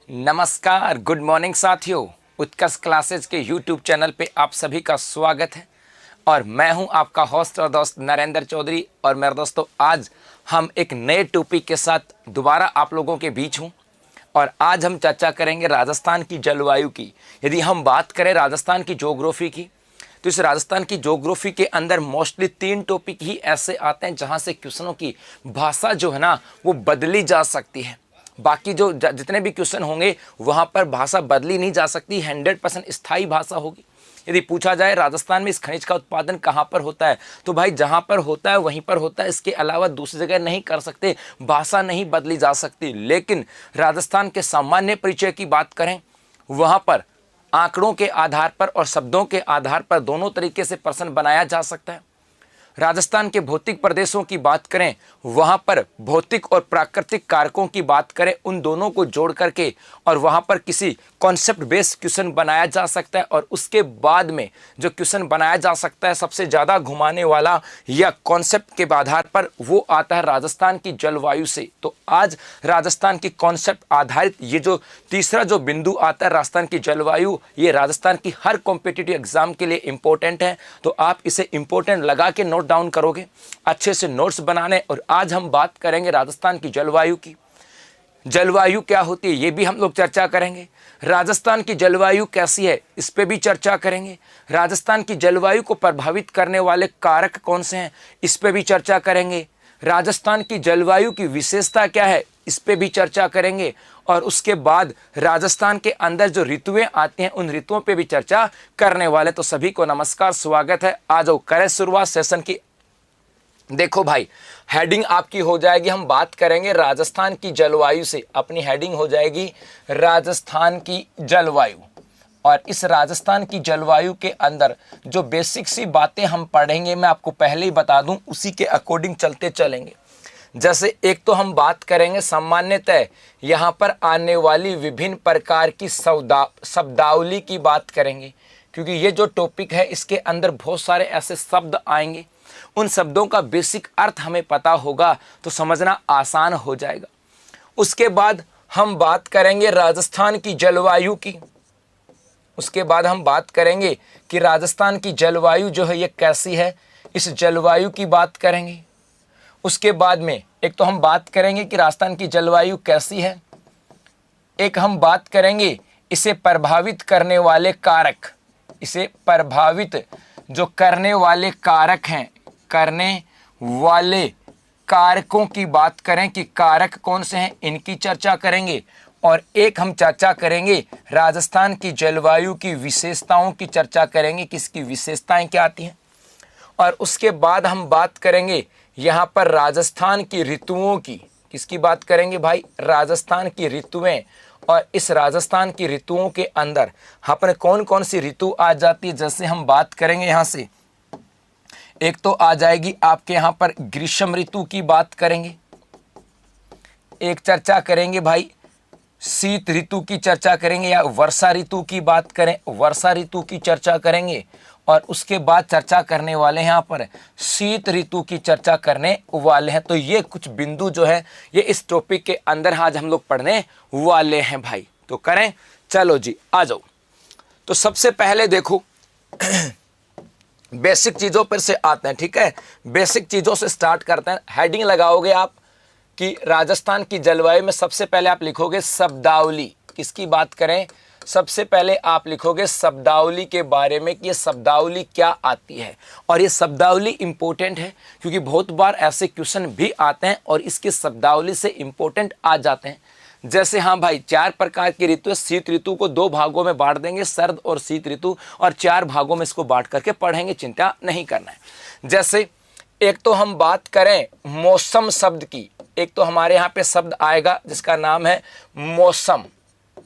नमस्कार, good morning साथियों। उत्कर्ष classes के यूट्यूब चैनल पे आप सभी का स्वागत है और मैं हूं आपका होस्ट और दोस्त नरेंद्र चौधरी। और मेरे दोस्तों, आज हम एक नए टॉपिक के साथ दोबारा आप लोगों के बीच हूं और आज हम चर्चा करेंगे राजस्थान की जलवायु की। यदि हम बात करें राजस्थान की ज्योग्राफी की, तो इस राजस्थान की ज्योग्राफी के अंदर मोस्टली 3 टॉपिक ही ऐसे आते हैं जहां से क्वेश्चनों की भाषा जो है ना वो बदली जा सकती है। बाकी जो जितने भी क्वेश्चन होंगे वहां पर भाषा बदली नहीं जा सकती, 100% स्थायी भाषा होगी। यदि पूछा जाए राजस्थान में इस खनिज का उत्पादन कहाँ पर होता है, तो भाई जहाँ पर होता है वहीं पर होता है, इसके अलावा दूसरी जगह नहीं कर सकते, भाषा नहीं बदली जा सकती। लेकिन राजस्थान के सामान्य परिचय की बात करें, वहाँ पर आंकड़ों के आधार पर और शब्दों के आधार पर दोनों तरीके से प्रश्न बनाया जा सकता है। राजस्थान के भौतिक प्रदेशों की बात करें, वहां पर भौतिक और प्राकृतिक कारकों की बात करें, उन दोनों को जोड़ करके और वहां पर किसी कॉन्सेप्ट बेस्ड क्वेश्चन बनाया जा सकता है। और उसके बाद में जो क्वेश्चन बनाया जा सकता है सबसे ज़्यादा घुमाने वाला या कॉन्सेप्ट के आधार पर, वो आता है राजस्थान की जलवायु से। तो आज राजस्थान की कॉन्सेप्ट आधारित ये जो तीसरा जो बिंदु आता है राजस्थान की जलवायु, ये राजस्थान की हर कॉम्पिटिटिव एग्जाम के लिए इंपॉर्टेंट है। तो आप इसे इंपॉर्टेंट लगा के नोट डाउन करोगे, अच्छे से नोट्स बनाने। और आज हम बात करेंगे राजस्थान की जलवायु की। जलवायु क्या होती है ये भी हम लोग चर्चा करेंगे। राजस्थान की जलवायु कैसी है इस पे भी चर्चा करेंगे। राजस्थान की जलवायु को प्रभावित करने वाले कारक कौन से हैं इस पे भी चर्चा करेंगे। राजस्थान की जलवायु की विशेषता क्या है इस पे भी चर्चा करेंगे। और उसके बाद राजस्थान के अंदर जो ऋतुएं आती हैं उन ऋतुओं पे भी चर्चा करने वाले। तो सभी को नमस्कार, स्वागत है। आ जाओ करें शुरुआत सेशन की। देखो भाई, हेडिंग आपकी हो जाएगी, हम बात करेंगे राजस्थान की जलवायु से। अपनी हेडिंग हो जाएगी राजस्थान की जलवायु। और इस राजस्थान की जलवायु के अंदर जो बेसिक सी बातें हम पढ़ेंगे, मैं आपको पहले ही बता दूं, उसी के अकॉर्डिंग चलते चलेंगे। जैसे एक तो हम बात करेंगे सामान्यतः यहाँ पर आने वाली विभिन्न प्रकार की शब्दावली की बात करेंगे, क्योंकि ये जो टॉपिक है इसके अंदर बहुत सारे ऐसे शब्द आएंगे। उन शब्दों का बेसिक अर्थ हमें पता होगा तो समझना आसान हो जाएगा। उसके बाद हम बात करेंगे राजस्थान की जलवायु की। उसके बाद हम बात करेंगे कि राजस्थान की जलवायु जो है ये कैसी है, इस जलवायु की बात करेंगे। उसके बाद में एक तो हम बात करेंगे कि राजस्थान की जलवायु कैसी है, एक हम बात करेंगे इसे प्रभावित करने वाले कारक, इसे प्रभावित जो करने वाले कारक हैं, करने वाले कारकों की बात करें कि कारक कौन से हैं, इनकी चर्चा करेंगे। और एक हम चर्चा करेंगे राजस्थान की जलवायु की विशेषताओं की चर्चा करेंगे, किसकी विशेषताएं क्या आती हैं। और उसके बाद हम बात करेंगे यहाँ पर राजस्थान की ऋतुओं की। किसकी बात करेंगे भाई? राजस्थान की ऋतुएं। और इस राजस्थान की ऋतुओं के अंदर अपने कौन कौन सी ऋतु आ जाती है, जैसे हम बात करेंगे यहाँ से, एक तो आ जाएगी आपके यहाँ पर ग्रीष्म ऋतु की बात करेंगे, एक चर्चा करेंगे भाई शीत ऋतु की चर्चा करेंगे, या वर्षा ऋतु की बात करें वर्षा ऋतु की चर्चा करेंगे। और उसके बाद चर्चा करने वाले हैं यहाँ पर शीत ऋतु की चर्चा करने वाले हैं। तो ये कुछ बिंदु जो है ये इस टॉपिक के अंदर आज हम लोग पढ़ने वाले हैं भाई। तो करें, चलो जी आ जाओ। तो सबसे पहले देखो बेसिक चीज़ों पर से आते हैं, ठीक है। बेसिक चीज़ों से स्टार्ट करते हैं। हेडिंग लगाओगे आप कि राजस्थान की जलवायु में सबसे पहले आप लिखोगे शब्दावली। किसकी बात करें? सबसे पहले आप लिखोगे शब्दावली के बारे में कि ये शब्दावली क्या आती है। और ये शब्दावली इंपॉर्टेंट है क्योंकि बहुत बार ऐसे क्वेश्चन भी आते हैं और इसकी शब्दावली से इंपॉर्टेंट आ जाते हैं। जैसे हाँ भाई, 4 प्रकार की ऋतु है। शीत ऋतु को 2 भागों में बांट देंगे, सर्द और शीत ऋतु, और 4 भागों में इसको बांट करके पढ़ेंगे, चिंता नहीं करना है। जैसे एक तो हम बात करें मौसम शब्द की, एक तो हमारे यहाँ पे शब्द आएगा जिसका नाम है मौसम।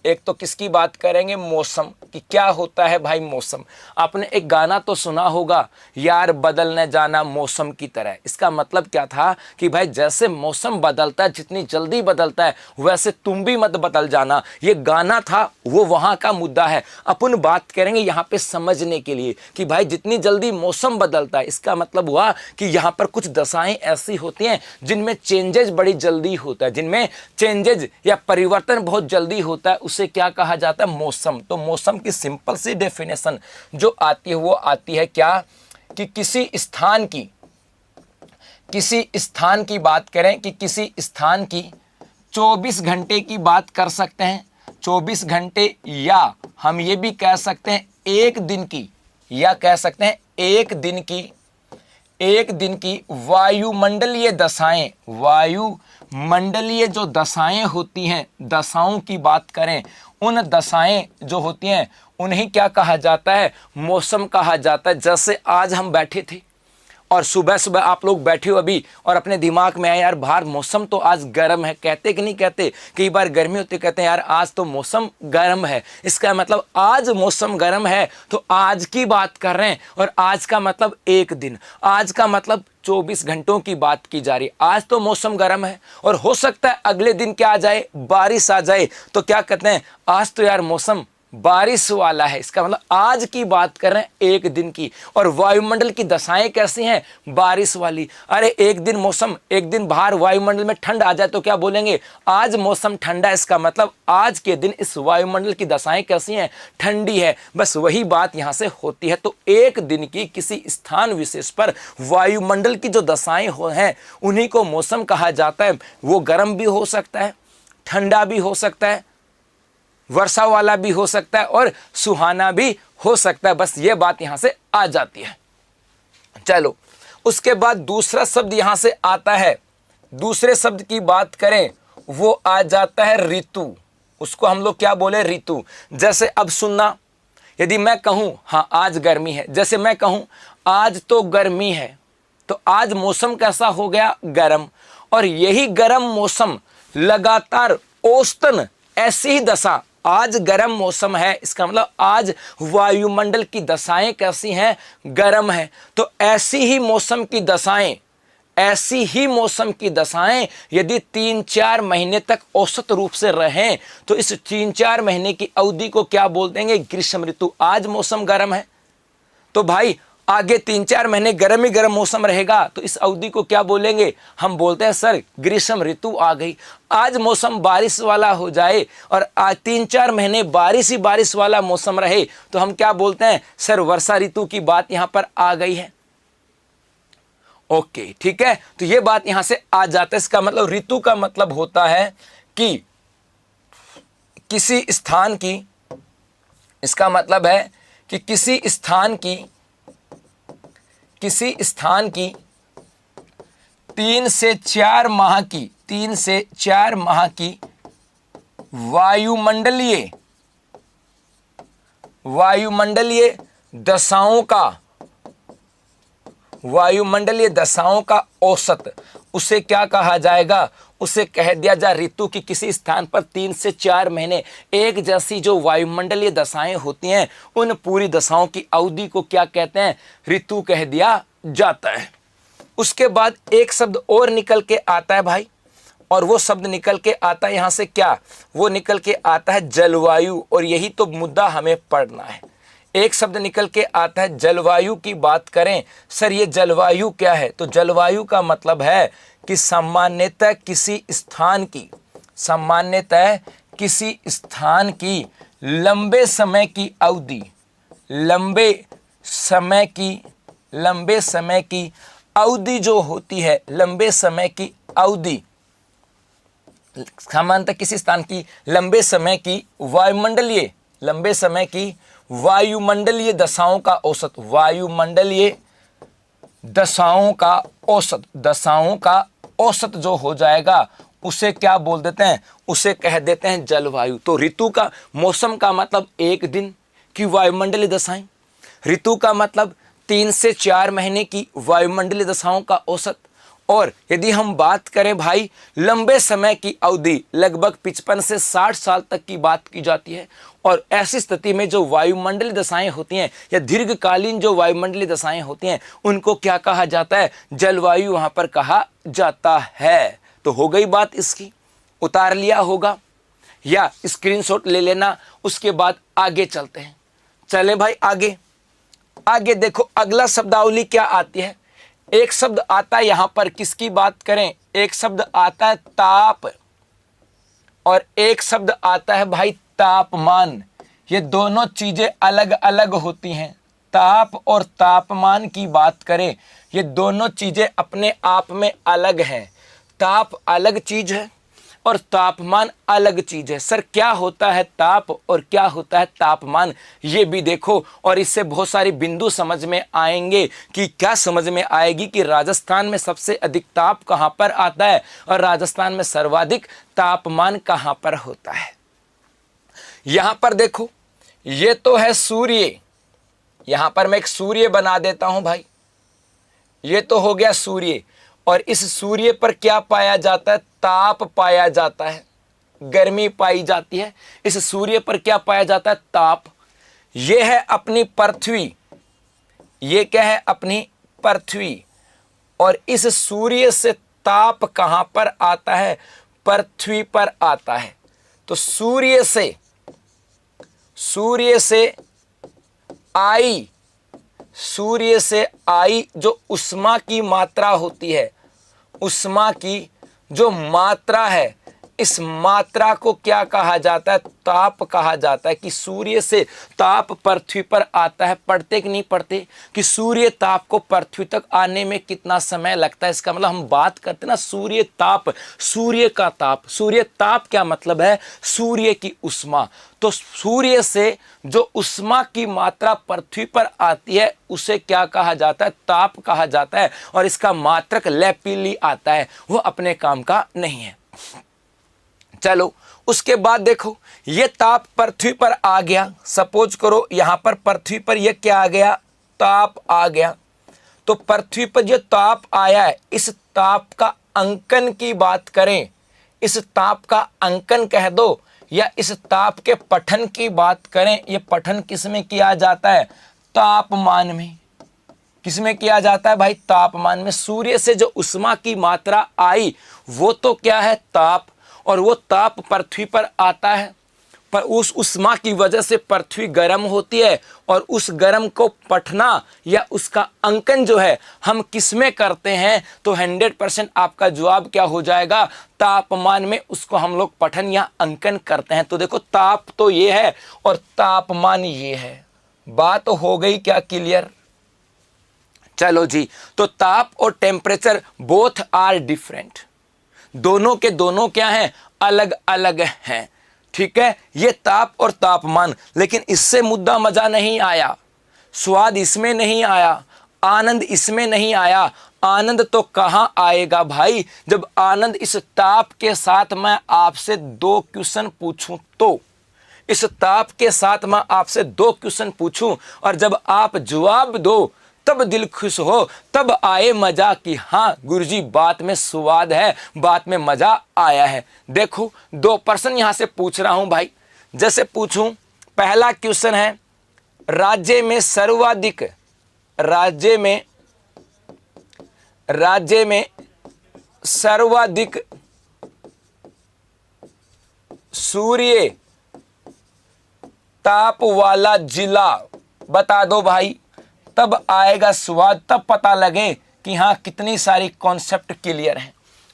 एक तो किसकी बात करेंगे? मौसम कि क्या होता है भाई मौसम। आपने एक गाना तो सुना होगा, यार बदल न जाना मौसम की तरह। इसका मतलब क्या था कि भाई जैसे मौसम बदलता है, जितनी जल्दी बदलता है वैसे तुम भी मत बदल जाना। ये गाना था, वो वहाँ का मुद्दा है। अपन बात करेंगे यहाँ पे समझने के लिए कि भाई जितनी जल्दी मौसम बदलता है, इसका मतलब हुआ कि यहाँ पर कुछ दशाएं ऐसी होती हैं जिनमें चेंजेज बड़ी जल्दी होता है, जिनमें चेंजेज या परिवर्तन बहुत जल्दी होता है। उसे क्या कहा जाता है, मौसम। तो मौसम की सिंपल सी डेफिनेशन जो आती है वो आती है क्या, कि किसी स्थान की बात करें, कि किसी स्थान की 24 घंटे की बात कर सकते हैं, 24 घंटे, या हम ये भी कह सकते हैं एक दिन की, या कह सकते हैं एक दिन की वायुमंडलीय दशाएं, वायुमंडलीय जो दशाएं होती हैं, दशाओं की बात करें, उन दशाएं जो होती हैं उन्हें क्या कहा जाता है, मौसम कहा जाता है। जैसे आज हम बैठे थे और सुबह सुबह आप लोग बैठे हो अभी और अपने दिमाग में आया यार बाहर मौसम तो आज गर्म है, कहते कि नहीं कहते, कई बार गर्मी होती कहते हैं यार आज तो मौसम गर्म है, इसका मतलब आज मौसम गर्म है, तो आज की बात कर रहे हैं। और आज का मतलब एक दिन, आज का मतलब 24 घंटों की बात की जा रही है। आज तो मौसम गर्म है और हो सकता है अगले दिन क्या आ जाए, बारिश आ जाए, तो क्या कहते हैं आज तो यार मौसम बारिश वाला है, इसका मतलब आज की बात कर रहे हैं एक दिन की। और वायुमंडल की दशाएं कैसी हैं, बारिश वाली। अरे एक दिन मौसम, एक दिन बाहर वायुमंडल में ठंड आ जाए तो क्या बोलेंगे, आज मौसम ठंडा है, इसका मतलब आज के दिन इस वायुमंडल की दशाएं कैसी हैं, ठंडी है। बस वही बात यहां से होती है। तो एक दिन की किसी स्थान विशेष पर वायुमंडल की जो दशाएं हैं उन्हीं को मौसम कहा जाता है। वो गर्म भी हो सकता है, ठंडा भी हो सकता है, वर्षा वाला भी हो सकता है और सुहाना भी हो सकता है। बस ये बात यहां से आ जाती है। चलो उसके बाद दूसरा शब्द यहां से आता है, दूसरे शब्द की बात करें वो आ जाता है ऋतु। उसको हम लोग क्या बोले, ऋतु। जैसे अब सुनना, यदि मैं कहूं हाँ आज गर्मी है, जैसे मैं कहूं आज तो गर्मी है, तो आज मौसम कैसा हो गया, गर्म। और यही गर्म मौसम लगातार औसतन ऐसी ही दशा, आज गर्म मौसम है, इसका मतलब आज वायुमंडल की दशाएं कैसी हैं, गर्म है। तो ऐसी ही मौसम की दशाएं यदि 3-4 महीने तक औसत रूप से रहें तो इस 3-4 महीने की अवधि को क्या बोल देंगे, ग्रीष्म ऋतु। आज मौसम गर्म है तो भाई आगे 3-4 महीने गर्म ही गर्म मौसम रहेगा, तो इस अवधि को क्या बोलेंगे, हम बोलते हैं सर ग्रीष्म ऋतु आ गई। आज मौसम बारिश वाला हो जाए और आज 3-4 महीने बारिश ही बारिश वाला मौसम रहे तो हम क्या बोलते हैं, सर वर्षा ऋतु की बात यहां पर आ गई है। ओके ठीक है, तो ये बात यहां से आ जाता है। इसका मतलब ऋतु का मतलब होता है कि किसी स्थान की, इसका मतलब है कि किसी स्थान की 3 से 4 माह की वायुमंडलीय दशाओं का औसत, उसे क्या कहा जाएगा, उसे कह दिया जाए ऋतु की। किसी स्थान पर 3 से 4 महीने एक जैसी जो वायुमंडलीय दशाएं होती हैं उन पूरी दशाओं की अवधि को क्या कहते हैं, ऋतु कह दिया जाता है। उसके बाद एक शब्द और निकल के आता है भाई, और वो शब्द निकल के आता है यहां से क्या, वो निकल के आता है जलवायु। और यही तो मुद्दा हमें पढ़ना है। एक शब्द निकल के आता है जलवायु की बात करें, सर ये जलवायु क्या है, तो जलवायु का मतलब है कि सामान्यतः किसी स्थान की लंबे समय की अवधि जो होती है, लंबे समय की अवधि, सामान्यतः किसी स्थान की लंबे समय की वायुमंडलीय दशाओं का औसत जो हो जाएगा उसे क्या बोल देते हैं, उसे कह देते हैं जलवायु। तो ऋतु का, मौसम का मतलब एक दिन की वायुमंडलीय दशाएं, ऋतु का मतलब 3 से 4 महीने की वायुमंडलीय दशाओं का औसत। और यदि हम बात करें भाई लंबे समय की अवधि, लगभग 55 से 60 साल तक की बात की जाती है। और ऐसी स्थिति में जो वायुमंडलीय दशाएं होती हैं या दीर्घकालीन जो वायुमंडलीय दशाएं होती हैं उनको क्या कहा जाता है, जलवायु वहां पर कहा जाता है। तो हो गई बात इसकी, उतार लिया होगा या स्क्रीनशॉट ले लेना। उसके बाद आगे चलते हैं। चलें भाई आगे देखो अगला शब्दावली क्या आती है। एक शब्द आता है यहां पर, किसकी बात करें, एक शब्द आता है ताप और एक शब्द आता है भाई तापमान, ये दोनों चीजें अलग अलग होती हैं। ताप और तापमान की बात करें, ये दोनों चीजें अपने आप में अलग हैं। ताप अलग चीज है और तापमान अलग चीज है। सर क्या होता है ताप और क्या होता है तापमान, ये भी देखो। और इससे बहुत सारी बिंदु समझ में आएंगे कि क्या समझ में आएगी कि राजस्थान में सबसे अधिक ताप कहां पर आता है और राजस्थान में सर्वाधिक तापमान कहां पर होता है। यहां पर देखो, ये तो है सूर्य, यहां पर मैं एक सूर्य बना देता हूं भाई, ये तो हो गया सूर्य। और इस सूर्य पर क्या पाया जाता है, ताप पाया जाता है, गर्मी पाई जाती है। इस सूर्य पर क्या पाया जाता है, ताप। ये है अपनी पृथ्वी, ये क्या है, अपनी पृथ्वी। और इस सूर्य से ताप कहां पर आता है, पृथ्वी पर आता है। तो सूर्य से आई जो उष्मा की मात्रा होती है, उष्मा की जो मात्रा है, इस मात्रा को क्या कहा जाता है, ताप कहा जाता है। कि सूर्य से ताप पृथ्वी पर आता है। पढ़ते कि नहीं पढ़ते कि सूर्य ताप को पृथ्वी तक आने में कितना समय लगता है। इसका मतलब हम बात करते हैं ना सूर्य ताप, सूर्य का ताप। सूर्य ताप क्या मतलब है, सूर्य की उष्मा। तो सूर्य से जो उष्मा की मात्रा पृथ्वी पर आती है उसे क्या कहा जाता है, ताप कहा जाता है। और इसका मात्रक लैपिली आता है, वो अपने काम का नहीं है। चलो उसके बाद देखो, ये ताप पृथ्वी पर आ गया। सपोज करो यहां पर पृथ्वी पर ये क्या आ गया, ताप आ गया। तो पृथ्वी पर जो ताप आया है, इस ताप का अंकन की बात करें, इस ताप का अंकन कह दो या इस ताप के पठन की बात करें, ये पठन किस में किया जाता है, तापमान में। किस में किया जाता है भाई, तापमान में। सूर्य से जो उष्मा की मात्रा आई वो तो क्या है, ताप। और वो ताप पृथ्वी पर आता है, पर उस उष्मा की वजह से पृथ्वी गर्म होती है। और उस गर्म को पठना या उसका अंकन जो है हम किस में करते हैं, तो 100% आपका जवाब क्या हो जाएगा, तापमान में उसको हम लोग पठन या अंकन करते हैं। तो देखो ताप तो ये है और तापमान ये है। बात हो गई क्या क्लियर। चलो जी, तो ताप और टेम्परेचर बोथ आर डिफरेंट, दोनों के दोनों क्या हैं, अलग अलग हैं। ठीक है, ये ताप और तापमान। लेकिन इससे मुद्दा मजा नहीं आया, स्वाद इसमें नहीं आया, आनंद इसमें नहीं आया। आनंद तो कहां आएगा भाई, जब आनंद इस ताप के साथ मैं आपसे 2 क्वेश्चन पूछूं तो। इस ताप के साथ मैं आपसे 2 क्वेश्चन पूछूं और जब आप जवाब दो तब दिल खुश हो, तब आए मजा कि हाँ गुरुजी बात में स्वाद है, बात में मजा आया है। देखो 2 प्रश्न यहां से पूछ रहा हूं भाई। जैसे पूछूं, पहला क्वेश्चन है, राज्य में सर्वाधिक सूर्य ताप वाला जिला बता दो भाई। तब आएगा स्वाद, तब पता लगे कि हाँ कितनी सारी कॉन्सेप्ट क्लियर हैं।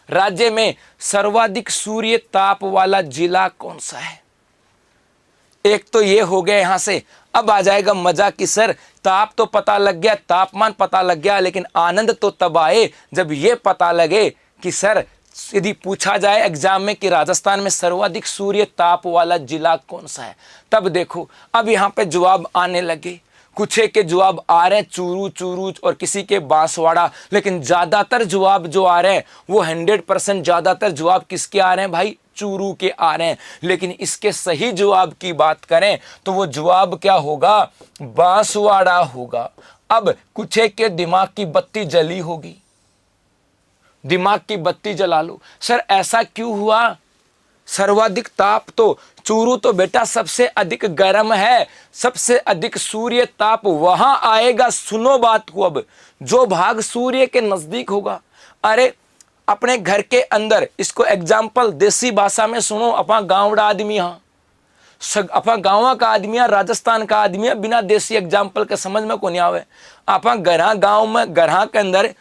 राज्य में सर्वाधिक सूर्य ताप वाला जिला कौन सा है। एक तो ये हो गया यहां से। अब आ जाएगा मजा कि सर ताप तो पता लग गया, तापमान पता लग गया, लेकिन आनंद तो तब आए जब ये पता लगे कि सर यदि पूछा जाए एग्जाम में कि राजस्थान में सर्वाधिक सूर्य ताप वाला जिला कौन सा है। तब देखो अब यहाँ पे जवाब आने लगे। कुछ के जवाब आ रहे हैं चूरू और किसी के बांसवाड़ा, लेकिन ज्यादातर जवाब जो आ रहे हैं वो 100% ज्यादातर जवाब किसके आ रहे हैं भाई, चूरू के आ रहे हैं। लेकिन इसके सही जवाब की बात करें तो वो जवाब क्या होगा, बांसवाड़ा होगा। अब कुछ के दिमाग की बत्ती जली होगी, दिमाग की बत्ती जला लो। सर ऐसा क्यों हुआ, सर्वाधिक ताप तो चूरू तो बेटा सबसे अधिक गर्म है, सबसे अधिक सूर्य ताप वहां आएगा। सुनो बात को, अब जो भाग सूर्य के नजदीक होगा, अरे अपने घर के अंदर, इसको एग्जाम्पल देसी भाषा में सुनो, अपना गांवड़ा आदमी, हाँ अपना गाँव का आदमी, राजस्थान का आदमी, बिना देसी एग्जाम्पल के समझ में को नहीं आवे। अपना गढ़ा गाँव में गढ़ा के अंदर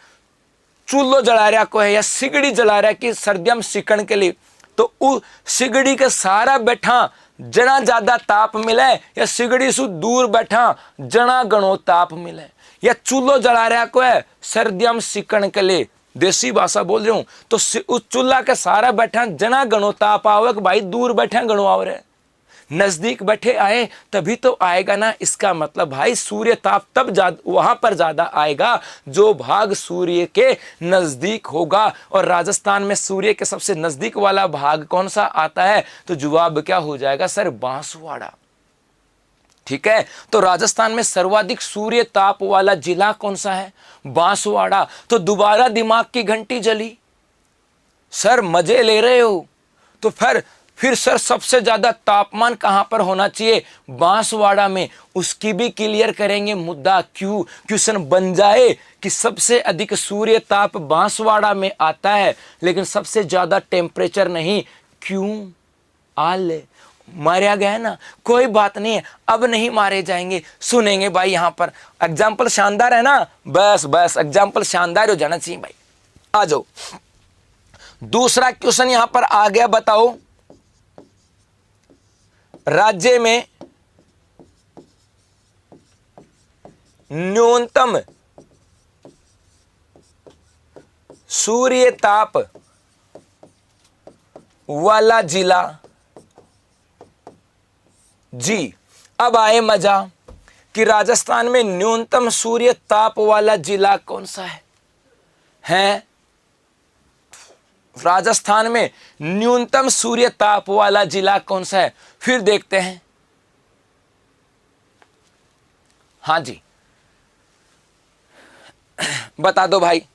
चूल्हो जला रहा को है या सिगड़ी जला रहा है कि सर्दियों में सिकण के लिए, तो उस सिगड़ी के सारा बैठा जना ज्यादा ताप मिले या सिगड़ी से दूर बैठा जना गणो ताप मिले, या चूल्हो जला रहा को है सर्दियम सिकण के लिए, देसी भाषा बोल रही हूं, तो उस चूल्हा के सारा बैठा जना गणो ताप आवे, भाई दूर बैठा गणो आवे, नजदीक बैठे आए तभी तो आएगा ना। इसका मतलब भाई सूर्य ताप तब वहां पर ज्यादा आएगा जो भाग सूर्य के नजदीक होगा। और राजस्थान में सूर्य के सबसे नजदीक वाला भाग कौन सा आता है? तो जवाब क्या हो जाएगा सर? बांसवाड़ा। ठीक है, तो राजस्थान में सर्वाधिक सूर्य ताप वाला जिला कौन सा है? बांसवाड़ा। तो दोबारा दिमाग की घंटी जली, सर मजे ले रहे हो तो फिर सर सबसे ज्यादा तापमान कहां पर होना चाहिए? बांसवाड़ा में। उसकी भी क्लियर करेंगे मुद्दा, क्यों क्वेश्चन बन जाए कि सबसे अधिक सूर्य ताप बांसवाड़ा में आता है लेकिन सबसे ज्यादा टेम्परेचर नहीं, क्यों? आले मारा गया है ना, कोई बात नहीं है, अब नहीं मारे जाएंगे, सुनेंगे भाई। यहां पर एग्जाम्पल शानदार है ना, बस एग्जाम्पल शानदार हो जाना चाहिए भाई। आ जाओ, दूसरा क्वेश्चन यहां पर आ गया, बताओ राज्य में न्यूनतम सूर्य ताप वाला जिला। जी, अब आए मजा कि राजस्थान में न्यूनतम सूर्य ताप वाला जिला कौन सा है? राजस्थान में न्यूनतम सूर्य ताप वाला जिला कौन सा है? फिर देखते हैं। हाँ जी, बता दो भाई,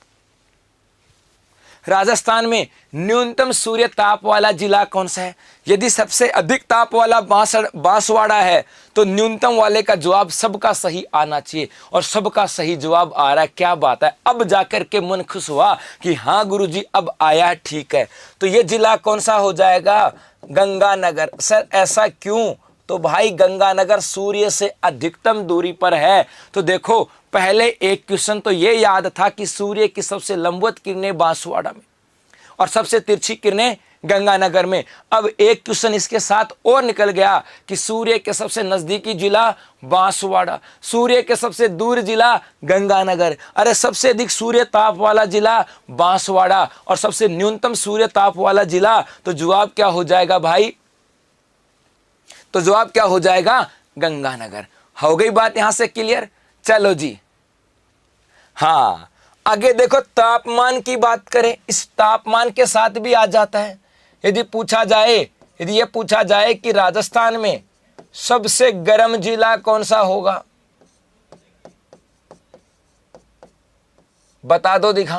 राजस्थान में न्यूनतम सूर्य ताप वाला जिला कौन सा है? यदि सबसे अधिक ताप वाला बांसवाड़ा है तो न्यूनतम वाले का जवाब सबका सही आना चाहिए, और सबका सही जवाब आ रहा है। क्या बात है, अब जाकर के मन खुश हुआ कि हाँ गुरुजी अब आया, ठीक है। तो ये जिला कौन सा हो जाएगा? गंगानगर। सर ऐसा क्यों? तो भाई गंगानगर सूर्य से अधिकतम दूरी पर है। तो देखो, पहले एक क्वेश्चन तो ये याद था कि सूर्य की सबसे लंबवत किरणें बांसवाड़ा में और सबसे तिरछी किरणें गंगानगर में। अब एक क्वेश्चन इसके साथ और निकल गया कि सूर्य के सबसे नजदीकी जिला बांसवाड़ा, सूर्य के सबसे दूर जिला गंगानगर। अरे सबसे अधिक सूर्य ताप वाला जिला बांसवाड़ा और सबसे न्यूनतम सूर्य ताप वाला जिला। तो जवाब क्या हो जाएगा भाई? तो जवाब क्या हो जाएगा? गंगानगर। हो गई बात यहां से क्लियर? चलो जी, हाँ आगे देखो, तापमान की बात करें, इस तापमान के साथ भी आ जाता है। यदि ये पूछा जाए कि राजस्थान में सबसे गर्म जिला कौन सा होगा, बता दो, दिखा।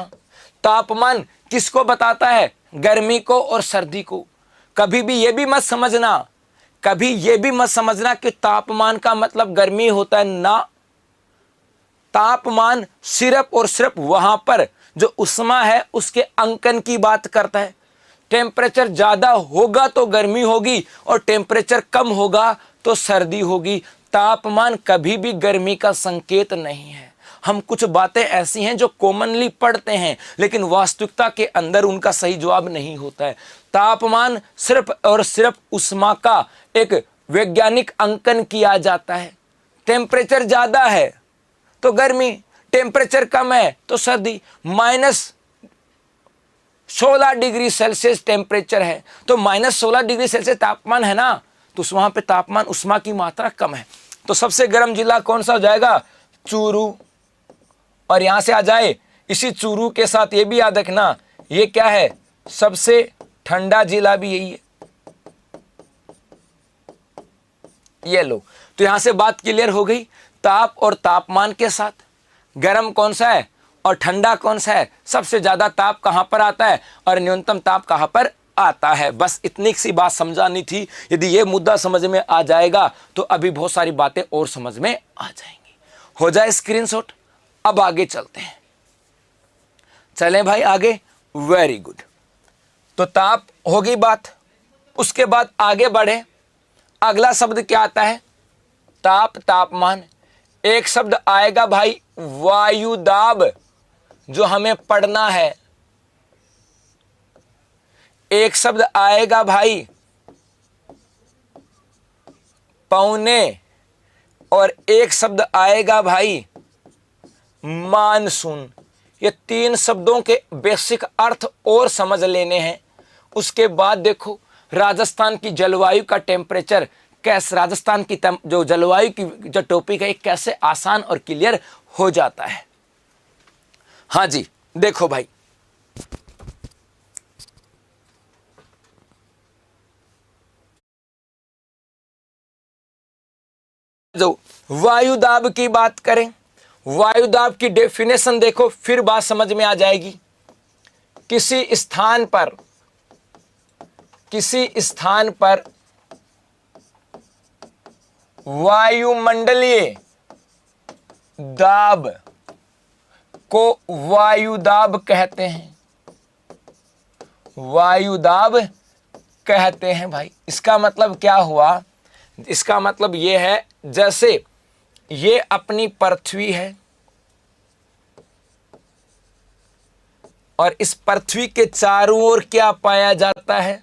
तापमान किसको बताता है? गर्मी को और सर्दी को। कभी भी ये भी मत समझना कि तापमान का मतलब गर्मी होता है ना। तापमान सिर्फ और सिर्फ वहां पर जो उष्मा है उसके अंकन की बात करता है। टेम्परेचर ज्यादा होगा तो गर्मी होगी और टेम्परेचर कम होगा तो सर्दी होगी। तापमान कभी भी गर्मी का संकेत नहीं है। हम कुछ बातें ऐसी हैं जो कॉमनली पढ़ते हैं लेकिन वास्तविकता के अंदर उनका सही जवाब नहीं होता है। तापमान सिर्फ और सिर्फ उष्मा का एक वैज्ञानिक अंकन किया जाता है। टेम्परेचर ज्यादा है तो गर्मी, टेम्परेचर कम है तो सर्दी। -16 डिग्री सेल्सियस टेम्परेचर है तो -16 डिग्री सेल्सियस तापमान है ना, तो वहां पे तापमान उष्मा की मात्रा कम है। तो सबसे गर्म जिला कौन सा हो जाएगा? चूरू। और यहां से आ जाए, इसी चूरू के साथ ये भी याद रखना, ये क्या है? सबसे ठंडा जिला भी यही है। ये लो, तो यहां से बात क्लियर हो गई। ताप और तापमान के साथ गर्म कौन सा है और ठंडा कौन सा है, सबसे ज्यादा ताप कहां पर आता है और न्यूनतम ताप कहां पर आता है। बस इतनी सी बात समझानी थी। यदि ये मुद्दा समझ में आ जाएगा तो अभी बहुत सारी बातें और समझ में आ जाएंगी। हो जाए स्क्रीनशॉट। अब आगे चलते हैं, चलें भाई आगे। वेरी गुड, तो ताप होगी बात। उसके बाद आगे बढ़े, अगला शब्द क्या आता है? ताप, तापमान। एक शब्द आएगा भाई वायुदाब, जो हमें पढ़ना है। एक शब्द आएगा भाई पौने, और एक शब्द आएगा भाई मानसून। ये तीन शब्दों के बेसिक अर्थ और समझ लेने हैं। उसके बाद देखो राजस्थान की जलवायु का टेम्परेचर कैसे, राजस्थान की जो जलवायु की जो टॉपिक है कैसे आसान और क्लियर हो जाता है। हाँ जी देखो भाई, जो वायुदाब की बात करें, वायुदाब की डेफिनेशन देखो, फिर बात समझ में आ जाएगी। किसी स्थान पर वायुमंडलीय दाब को वायुदाब कहते हैं, वायुदाब कहते हैं भाई। इसका मतलब क्या हुआ, इसका मतलब यह है जैसे ये अपनी पृथ्वी है और इस पृथ्वी के चारों ओर क्या पाया जाता है,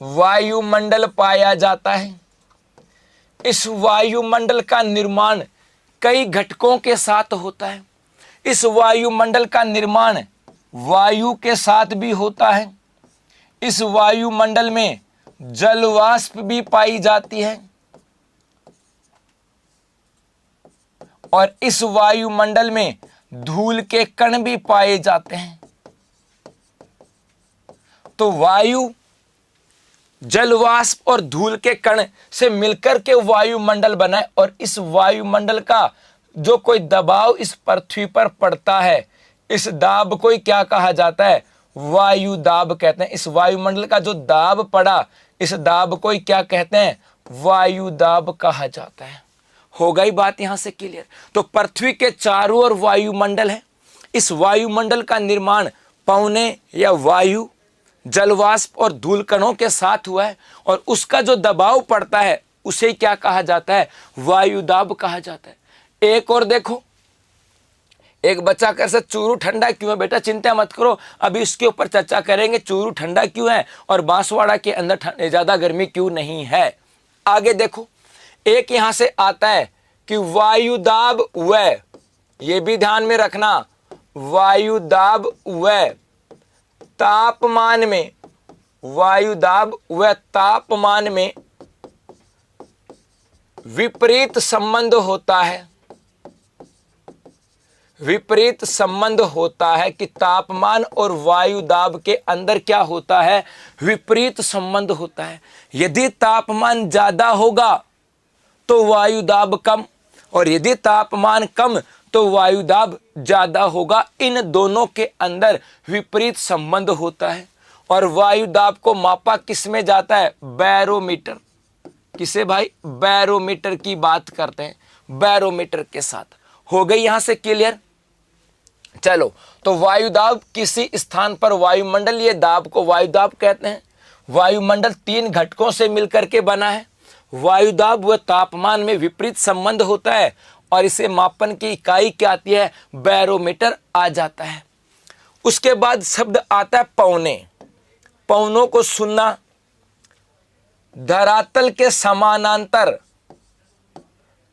वायुमंडल पाया जाता है। इस वायुमंडल का निर्माण कई घटकों के साथ होता है। इस वायुमंडल का निर्माण वायु के साथ भी होता है। इस वायुमंडल में जल वाष्प भी पाई जाती है और इस वायुमंडल में धूल के कण भी पाए जाते हैं। तो वायु, जल वाष्प और धूल के कण से मिलकर के वायुमंडल बना है और इस वायुमंडल का जो कोई दबाव इस पृथ्वी पर पड़ता है, इस दाब को ही क्या कहा जाता है, वायु दाब कहते हैं। इस वायुमंडल का जो दाब पड़ा, इस दाब को ही क्या कहते हैं, वायु दाब कहा जाता है। हो गई बात यहां से क्लियर। तो पृथ्वी के चारों ओर वायुमंडल है। इस वायुमंडल का निर्माण पौने या वायु, जलवाष्प और धूल कणों के साथ हुआ है और उसका जो दबाव पड़ता है उसे क्या कहा जाता है, वायु दाब कहा जाता है। एक और देखो, एक बच्चा कर से चूरू ठंडा क्यों है, बेटा चिंता मत करो, अभी इसके ऊपर चर्चा करेंगे चूरू ठंडा क्यों है और बांसवाड़ा के अंदर ज्यादा गर्मी क्यों नहीं है। आगे देखो, एक यहां से आता है कि वायुदाब व, ये भी ध्यान में रखना, वायुदाब व तापमान में, वायुदाब व तापमान में विपरीत संबंध होता है। विपरीत संबंध होता है कि तापमान और वायुदाब के अंदर क्या होता है, विपरीत संबंध होता है। यदि तापमान ज्यादा होगा तो वायुदाब कम, और यदि तापमान कम तो वायुदाब ज्यादा होगा। इन दोनों के अंदर विपरीत संबंध होता है और वायुदाब को मापा किस में जाता है, बैरोमीटर। किसे भाई, बैरोमीटर की बात करते हैं, बैरोमीटर के साथ। हो गई यहां से क्लियर। चलो, तो वायुदाब किसी स्थान पर वायुमंडलीय दाब को वायुदाब कहते हैं। वायुमंडल तीन घटकों से मिलकर के बना है। वायुदाब व तापमान में विपरीत संबंध होता है और इसे मापन की इकाई क्या आती है, बैरोमीटर आ जाता है। उसके बाद शब्द आता है पौने। पौनों को सुनना, धरातल के समानांतर,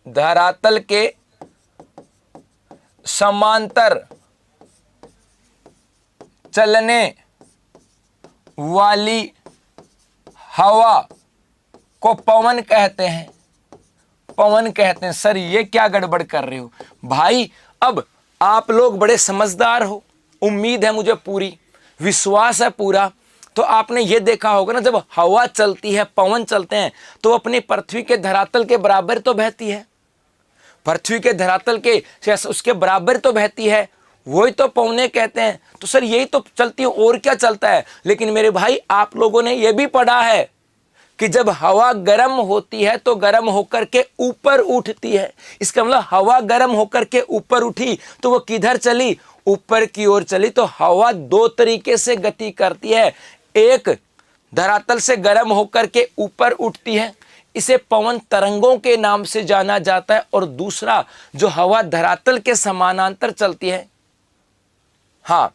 धरातल के समांतर चलने वाली हवा को पवन कहते हैं। पवन कहते हैं। सर ये क्या गड़बड़ कर रहे हो भाई, अब आप लोग बड़े समझदार हो, उम्मीद है मुझे, पूरी विश्वास है पूरा। तो आपने ये देखा होगा ना, जब हवा चलती है, पवन चलते हैं, तो अपनी पृथ्वी के धरातल के बराबर तो बहती है, पृथ्वी के धरातल के उसके बराबर तो बहती है, वही तो पौने कहते हैं। तो सर यही तो चलती है, और क्या चलता है। लेकिन मेरे भाई आप लोगों ने यह भी पढ़ा है कि जब हवा गर्म होती है तो गर्म होकर के ऊपर उठती है। इसका मतलब हवा गर्म होकर के ऊपर उठी तो वो किधर चली, ऊपर की ओर चली। तो हवा दो तरीके से गति करती है, एक धरातल से गर्म होकर के ऊपर उठती है, इसे पवन तरंगों के नाम से जाना जाता है, और दूसरा जो हवा धरातल के समानांतर चलती है हाँ,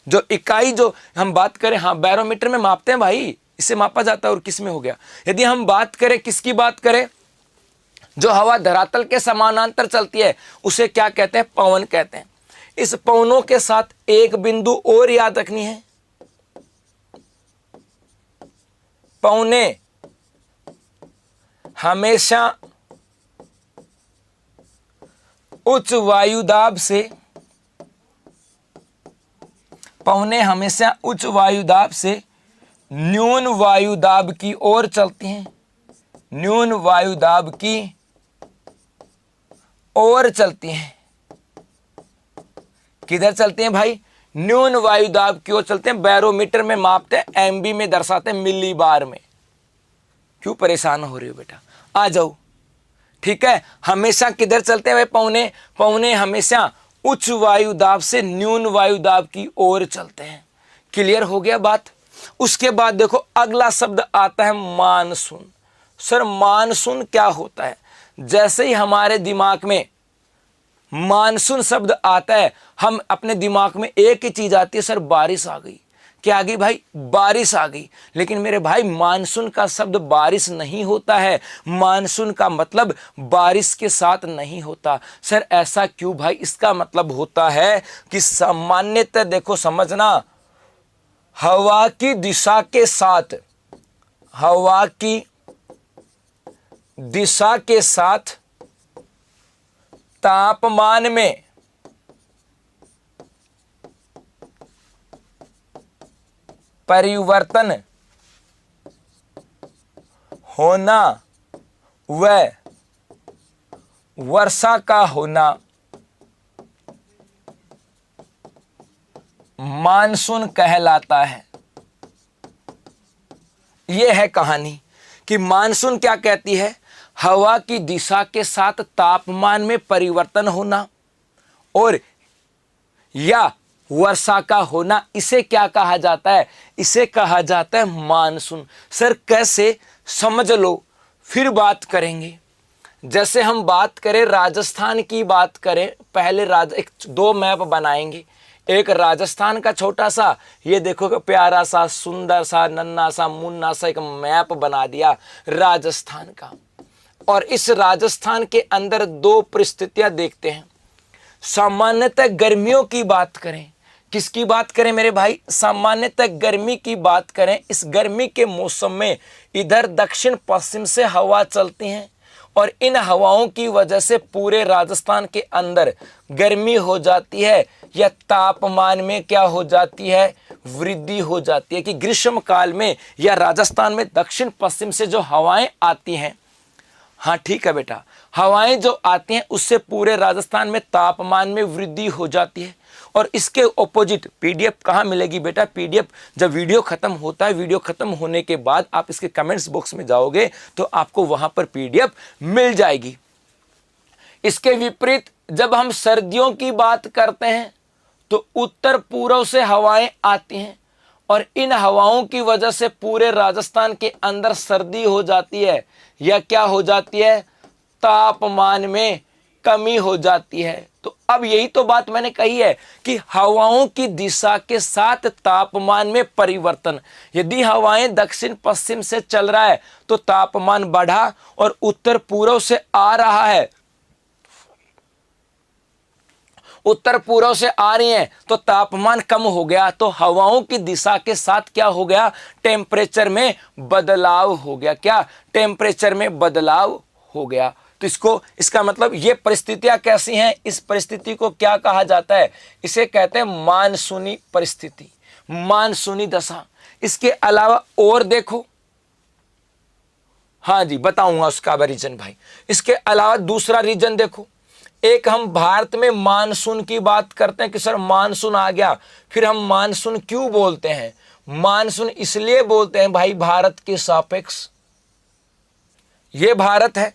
जो इकाई जो हम बात करें, हाँ बैरोमीटर में मापते हैं भाई, इसे मापा जाता है। और किस में हो गया? यदि हम बात करें, किसकी बात करें, जो हवा धरातल के समानांतर चलती है उसे क्या कहते हैं? पवन कहते हैं। इस पवनों के साथ एक बिंदु और याद रखनी है, पवने हमेशा उच्च वायुदाब से, पवने हमेशा उच्च वायुदाब से न्यून वायुदाब की ओर चलती हैं, न्यून वायुदाब की ओर चलती हैं। किधर चलते हैं भाई? न्यून वायुदाब की ओर चलते हैं। बैरोमीटर में मापते हैं, एमबी में दर्शाते हैं, मिली बार में। क्यों परेशान हो रही हो बेटा? आ जाओ, ठीक है। हमेशा किधर चलते हैं भाई? पौने, पौने हमेशा उच्च वायुदाब से न्यून वायुदाब की ओर चलते हैं। क्लियर हो गया बात? उसके बाद देखो अगला शब्द आता है मानसून। सर मानसून क्या होता है? जैसे ही हमारे दिमाग में मानसून शब्द आता है, हम अपने दिमाग में एक ही चीज आती है, सर बारिश आ गई। क्या आ गई भाई? बारिश आ गई। लेकिन मेरे भाई मानसून का शब्द बारिश नहीं होता है, मानसून का मतलब बारिश के साथ नहीं होता। सर ऐसा क्यों भाई? इसका मतलब होता है कि सामान्यतः देखो समझना, हवा की दिशा के साथ, हवा की दिशा के साथ तापमान में परिवर्तन होना व वर्षा का होना मानसून कहलाता है। यह है कहानी कि मानसून क्या कहती है? हवा की दिशा के साथ तापमान में परिवर्तन होना और या वर्षा का होना, इसे क्या कहा जाता है? इसे कहा जाता है मानसून। सर कैसे? समझ लो, फिर बात करेंगे। जैसे हम बात करें राजस्थान की बात करें, पहले एक दो मैप बनाएंगे। एक राजस्थान का छोटा सा, ये देखो प्यारा सा सुंदर सा नन्ना सा मुन्ना सा एक मैप बना दिया राजस्थान का। और इस राजस्थान के अंदर दो परिस्थितियां देखते हैं। सामान्यतः गर्मियों की बात करें, किसकी बात करें मेरे भाई? सामान्यतः गर्मी की बात करें। इस गर्मी के मौसम में इधर दक्षिण पश्चिम से हवा चलती हैं और इन हवाओं की वजह से पूरे राजस्थान के अंदर गर्मी हो जाती है या तापमान में क्या हो जाती है? वृद्धि हो जाती है। कि ग्रीष्म काल में या राजस्थान में दक्षिण पश्चिम से जो हवाएं आती हैं, हाँ ठीक है बेटा, हवाएं जो आती हैं उससे पूरे राजस्थान में तापमान में वृद्धि हो जाती है। और इसके ऑपोजिट पीडीएफ कहाँ मिलेगी बेटा? पीडीएफ जब वीडियो खत्म होता है, वीडियो खत्म होने के बाद आप इसके कमेंट्स बॉक्स में जाओगे तो आपको वहां पर पीडीएफ मिल जाएगी। इसके विपरीत जब हम सर्दियों की बात करते हैं तो उत्तर पूर्व से हवाएं आती हैं और इन हवाओं की वजह से पूरे राजस्थान के अंदर सर्दी हो जाती है या क्या हो जाती है? तापमान में कमी हो जाती है। तो अब यही तो बात मैंने कही है कि हवाओं की दिशा के साथ तापमान में परिवर्तन। यदि हवाएं दक्षिण पश्चिम से चल रहा है तो तापमान बढ़ा और उत्तर पूर्व से आ रहा है, उत्तर पूर्व से आ रही हैं तो तापमान कम हो गया। तो हवाओं की दिशा के साथ क्या हो गया? टेम्परेचर में बदलाव हो गया। क्या? टेम्परेचर में बदलाव हो गया। तो इसका मतलब ये परिस्थितियां कैसी हैं? इस परिस्थिति को क्या कहा जाता है? इसे कहते हैं मानसूनी परिस्थिति, मानसूनी दशा। इसके अलावा और देखो, हाँ जी बताऊंगा उसका रीजन भाई। इसके अलावा दूसरा रीजन देखो, एक हम भारत में मानसून की बात करते हैं कि सर मानसून आ गया। फिर हम मानसून क्यों बोलते हैं? मानसून इसलिए बोलते हैं भाई, भारत के सापेक्ष ये भारत है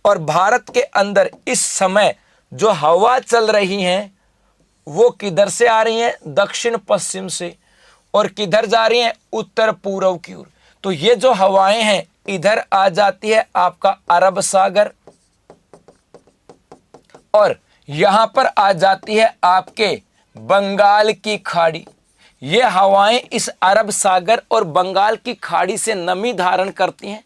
और भारत के अंदर इस समय जो हवा चल रही हैं वो किधर से आ रही हैं? दक्षिण पश्चिम से। और किधर जा रही हैं? उत्तर पूर्व की ओर। तो ये जो हवाएं हैं इधर आ जाती है आपका अरब सागर और यहां पर आ जाती है आपके बंगाल की खाड़ी, ये हवाएं इस अरब सागर और बंगाल की खाड़ी से नमी धारण करती हैं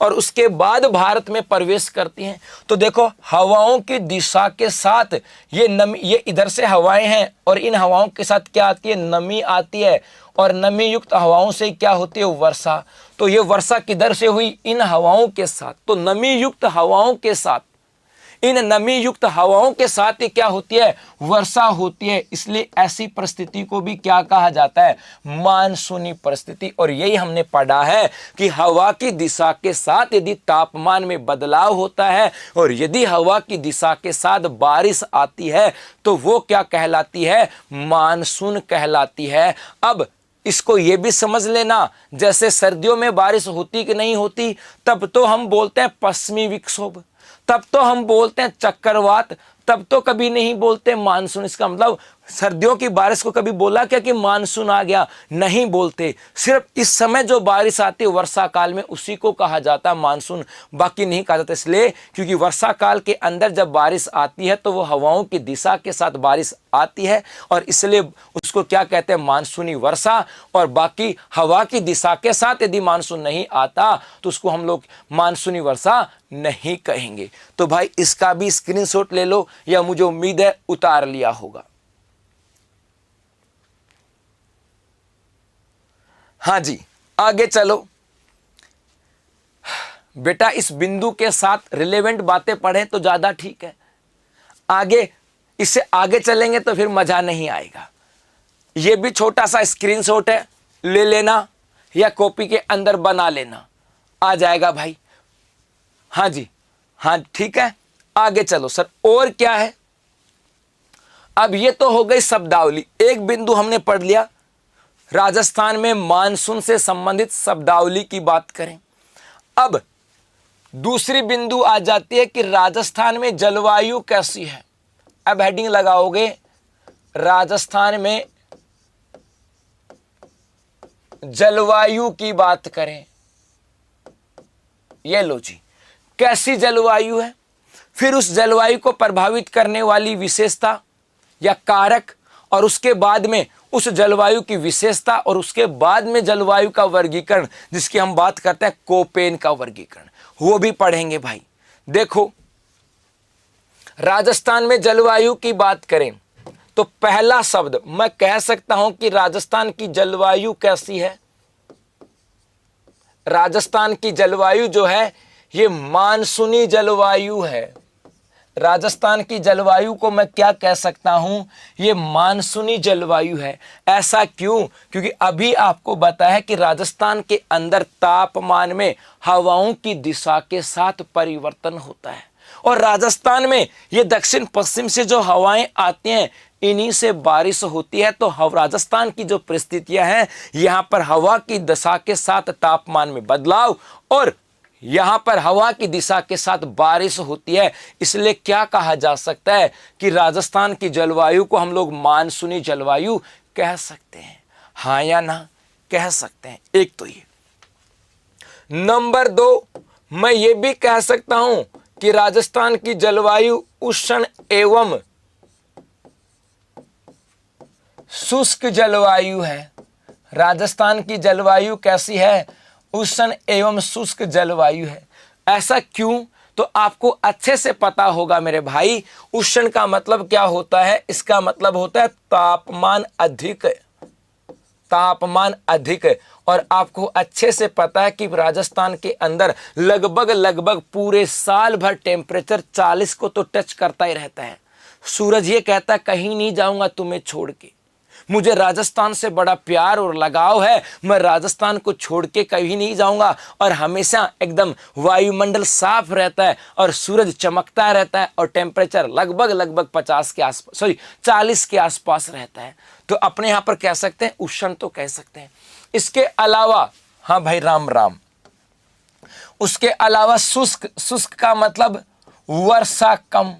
और उसके बाद भारत में प्रवेश करती हैं। तो देखो हवाओं की दिशा के साथ ये नमी, ये इधर से हवाएं हैं और इन हवाओं के साथ क्या आती है, नमी आती है और नमी युक्त हवाओं से क्या होती है, वर्षा। तो ये वर्षा किधर से हुई, इन हवाओं के साथ। तो नमी युक्त हवाओं के साथ, इन नमी युक्त हवाओं के साथ ही क्या होती है, वर्षा होती है। इसलिए ऐसी परिस्थिति को भी क्या कहा जाता है, मानसूनी परिस्थिति। और यही हमने पढ़ा है कि हवा की दिशा के साथ यदि तापमान में बदलाव होता है और यदि हवा की दिशा के साथ बारिश आती है तो वो क्या कहलाती है, मानसून कहलाती है। अब इसको ये भी समझ लेना, जैसे सर्दियों में बारिश होती कि नहीं होती, तब तो हम बोलते हैं पश्चिमी विक्षोभ, तब तो हम बोलते हैं चक्रवात, तब तो कभी नहीं बोलते मानसून। इसका मतलब सर्दियों की बारिश को कभी बोला क्या कि मानसून आ गया, नहीं बोलते। सिर्फ इस समय जो बारिश आती है वर्षा काल में, उसी को कहा जाता है मानसून, बाकी नहीं कहा जाता। इसलिए क्योंकि वर्षा काल के अंदर जब बारिश आती है तो वो हवाओं की दिशा के साथ बारिश आती है और इसलिए उसको क्या कहते हैं, मानसूनी वर्षा। और बाकी हवा की दिशा के साथ यदि मानसून नहीं आता तो उसको हम लोग मानसूनी वर्षा नहीं कहेंगे। तो भाई इसका भी स्क्रीनशॉट ले लो, या मुझे उम्मीद है उतार लिया होगा। हाँ जी, आगे चलो बेटा, इस बिंदु के साथ रिलेवेंट बातें पढ़ें तो ज्यादा ठीक है। आगे इससे आगे चलेंगे तो फिर मजा नहीं आएगा। ये भी छोटा सा स्क्रीनशॉट है, ले लेना या कॉपी के अंदर बना लेना, आ जाएगा भाई। हाँ जी, हाँ ठीक है, आगे चलो सर। और क्या है, अब ये तो हो गई शब्दावली। एक बिंदु हमने पढ़ लिया, राजस्थान में मानसून से संबंधित शब्दावली की बात करें। अब दूसरी बिंदु आ जाती है कि राजस्थान में जलवायु कैसी है। अब हेडिंग लगाओगे, राजस्थान में जलवायु की बात करें। ये लो जी, कैसी जलवायु है, फिर उस जलवायु को प्रभावित करने वाली विशेषता या कारक, और उसके बाद में उस जलवायु की विशेषता, और उसके बाद में जलवायु का वर्गीकरण, जिसकी हम बात करते हैं कोपेन का वर्गीकरण, वो भी पढ़ेंगे भाई। देखो राजस्थान में जलवायु की बात करें तो पहला शब्द मैं कह सकता हूं कि राजस्थान की जलवायु कैसी है। राजस्थान की जलवायु जो है ये मानसूनी जलवायु है। राजस्थान की जलवायु को मैं क्या कह सकता हूं, ये मानसूनी जलवायु है। ऐसा क्यों, क्योंकि अभी आपको बताया है कि राजस्थान के अंदर तापमान में हवाओं की दिशा के साथ परिवर्तन होता है और राजस्थान में ये दक्षिण पश्चिम से जो हवाएं आती हैं इन्हीं से बारिश होती है। तो राजस्थान की जो परिस्थितियां हैं, यहाँ पर हवा की दिशा के साथ तापमान में बदलाव और यहाँ पर हवा की दिशा के साथ बारिश होती है। इसलिए क्या कहा जा सकता है कि राजस्थान की जलवायु को हम लोग मानसूनी जलवायु कह सकते हैं। हाँ या ना, कह सकते हैं। एक तो ये। नंबर 2, मैं ये भी कह सकता हूं कि राजस्थान की जलवायु उष्ण एवं शुष्क जलवायु है। राजस्थान की जलवायु कैसी है, उष्ण एवं शुष्क जलवायु है। ऐसा क्यों, तो आपको अच्छे से पता होगा मेरे भाई। उष्ण का मतलब क्या होता है, इसका मतलब होता है तापमान अधिक, तापमान अधिक। और आपको अच्छे से पता है कि राजस्थान के अंदर लगभग पूरे साल भर टेम्परेचर 40 को तो टच करता ही रहता है। सूरज ये कहता है कहीं नहीं जाऊंगा तुम्हें छोड़ के, मुझे राजस्थान से बड़ा प्यार और लगाव है, मैं राजस्थान को छोड़ के कहीं नहीं जाऊंगा। और हमेशा एकदम वायुमंडल साफ रहता है और सूरज चमकता रहता है और टेम्परेचर लगभग 50 के आसपास, 40 के आसपास रहता है। तो अपने यहाँ पर कह सकते हैं उष्ण, तो कह सकते हैं। इसके अलावा, हाँ भाई राम राम, उसके अलावा शुष्क, शुष्क का मतलब वर्षा कम।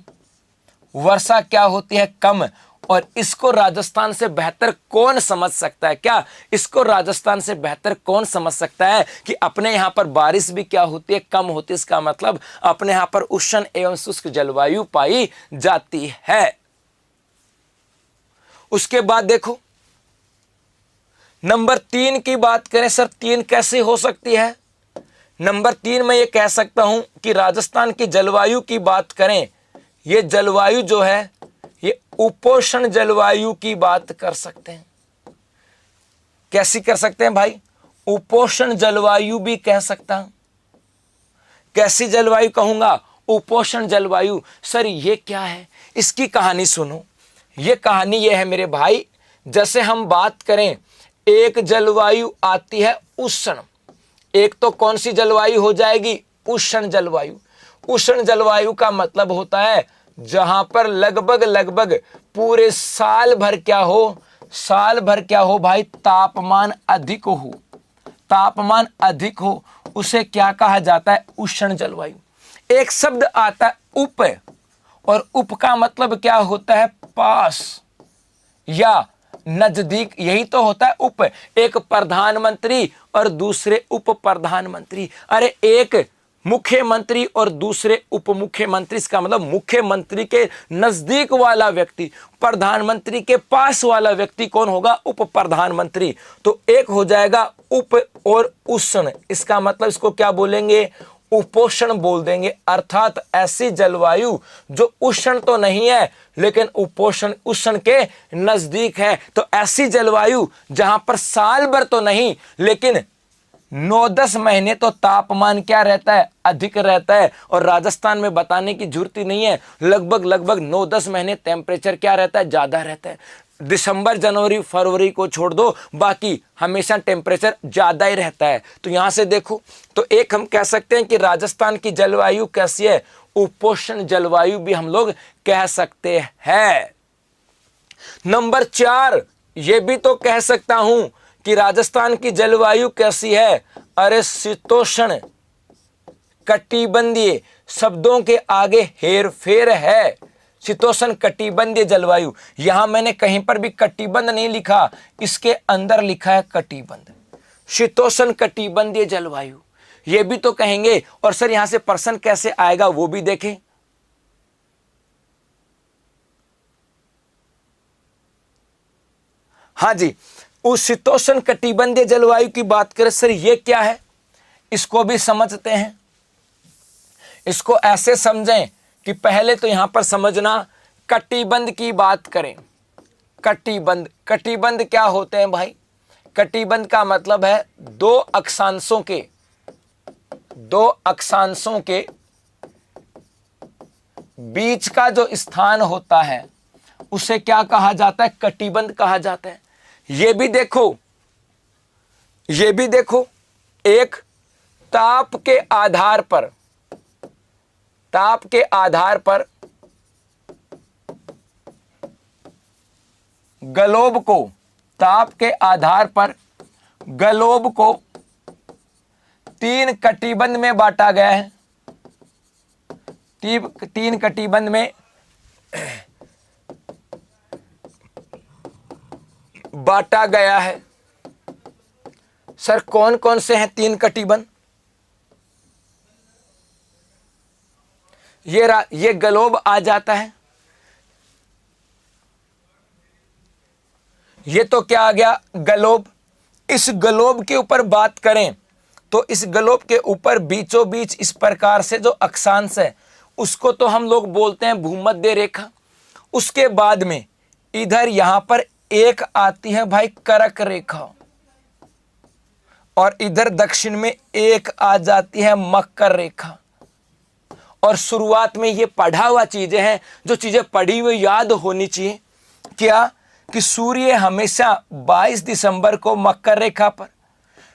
वर्षा क्या होती है, कम। और इसको राजस्थान से बेहतर कौन समझ सकता है, क्या इसको राजस्थान से बेहतर कौन समझ सकता है कि अपने यहाँ पर बारिश भी क्या होती है, कम होती है। इसका मतलब अपने यहाँ पर उष्ण एवं शुष्क जलवायु पाई जाती है। उसके बाद देखो नंबर 3 की बात करें सर, 3 कैसे हो सकती है? नंबर 3 में ये कह सकता हूं कि राजस्थान की जलवायु की बात करें, ये जलवायु जो है ये उपोष्ण जलवायु की बात कर सकते हैं। कैसी कर सकते हैं भाई? उपोष्ण जलवायु भी कह सकता हूं। कैसी जलवायु कहूंगा? उपोष्ण जलवायु। सर ये क्या है? इसकी कहानी सुनो। ये कहानी ये है मेरे भाई, जैसे हम बात करें, एक जलवायु आती है उष्ण, एक तो कौन सी जलवायु हो जाएगी? उष्ण जलवायु। उष्ण जलवायु का मतलब होता है जहां पर लगभग पूरे साल भर क्या हो? साल भर क्या हो भाई? तापमान अधिक हो। तापमान अधिक हो, उसे क्या कहा जाता है? उष्ण जलवायु। एक शब्द आता है उप, और उप का मतलब क्या होता है? पास या नजदीक, यही तो होता है उप। एक प्रधानमंत्री और दूसरे उप प्रधानमंत्री। अरे एक मुख्यमंत्री और दूसरे उप मुख्यमंत्री, इसका मतलब मुख्यमंत्री के नजदीक वाला व्यक्ति, प्रधानमंत्री के पास वाला व्यक्ति कौन होगा? उप प्रधानमंत्री। तो एक हो जाएगा उप और उष्ण, इसका मतलब इसको क्या बोलेंगे? उपोष्ण बोल देंगे। अर्थात ऐसी जलवायु जो उष्ण तो नहीं है लेकिन उपोष्ण, उष्ण के नजदीक है। तो ऐसी जलवायु जहां पर साल भर तो नहीं लेकिन 9-10 महीने तो तापमान क्या रहता है? अधिक रहता है। और राजस्थान में बताने की जरूरत ही नहीं है, लगभग 9-10 महीने टेम्परेचर क्या रहता है? ज्यादा रहता है। दिसंबर, जनवरी, फरवरी को छोड़ दो, बाकी हमेशा टेम्परेचर ज्यादा ही रहता है। तो यहां से देखो, तो एक हम कह सकते हैं कि राजस्थान की जलवायु कैसी है? उपोष्ण जलवायु भी हम लोग कह सकते हैं। नंबर 4, ये भी तो कह सकता हूं कि राजस्थान की जलवायु कैसी है? अरे शीतोष्ण कटिबंधीय। शब्दों के आगे हेर फेर है। शीतोष्ण कटिबंधीय जलवायु। यहां मैंने कहीं पर भी कटिबंध नहीं लिखा, इसके अंदर लिखा है कटिबंध। शीतोष्ण कटिबंधीय जलवायु ये भी तो कहेंगे। और सर यहां से पर्सन कैसे आएगा वो भी देखें। हाँ जी, उस शीतोष्ण कटिबंधीय जलवायु की बात करें, सर ये क्या है? इसको भी समझते हैं। इसको ऐसे समझें कि पहले तो यहां पर समझना, कटिबंध की बात करें। कटिबंध, कटिबंध क्या होते हैं भाई? कटिबंध का मतलब है दो अक्षांशों के बीच का जो स्थान होता है उसे क्या कहा जाता है? कटिबंध कहा जाता है। ये भी देखो, एक ताप के आधार पर ग्लोब को 3 कटिबंध में बांटा गया है। 3 कटिबंध में बांटा गया है। सर कौन कौन से हैं 3 कटिबंध? ये ग्लोब आ जाता है। ये तो क्या आ गया? ग्लोब। इस ग्लोब के ऊपर बात करें तो इस ग्लोब के ऊपर बीचों बीच इस प्रकार से जो अक्षांश है उसको तो हम लोग बोलते हैं भूमध्य रेखा। उसके बाद में इधर यहां पर एक आती है भाई कर्क रेखा, और इधर दक्षिण में एक आ जाती है मकर रेखा। और शुरुआत में ये पढ़ा हुआ चीजें हैं, जो चीजें पढ़ी हुई याद होनी चाहिए। क्या? कि सूर्य हमेशा 22 दिसंबर को मकर रेखा पर,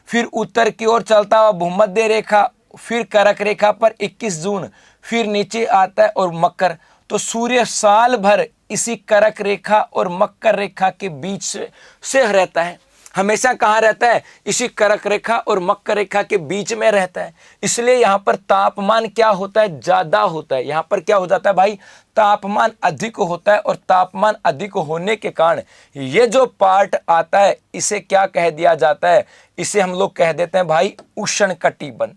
फिर उत्तर की ओर चलता हुआ भूमध्य रेखा, फिर कर्क रेखा पर 21 जून, फिर नीचे आता है और मकर। तो सूर्य साल भर इसी कर्क रेखा और मकर रेखा के बीच से रहता है। हमेशा कहाँ रहता है? इसी कर्क रेखा और मकर रेखा के बीच में रहता है। इसलिए यहाँ पर तापमान क्या होता है? ज्यादा होता है। यहाँ पर क्या हो जाता है भाई? तापमान अधिक होता है। और तापमान अधिक होने के कारण ये जो पार्ट आता है इसे क्या कह दिया जाता है? इसे हम लोग कह देते हैं भाई उष्ण कटिबंध।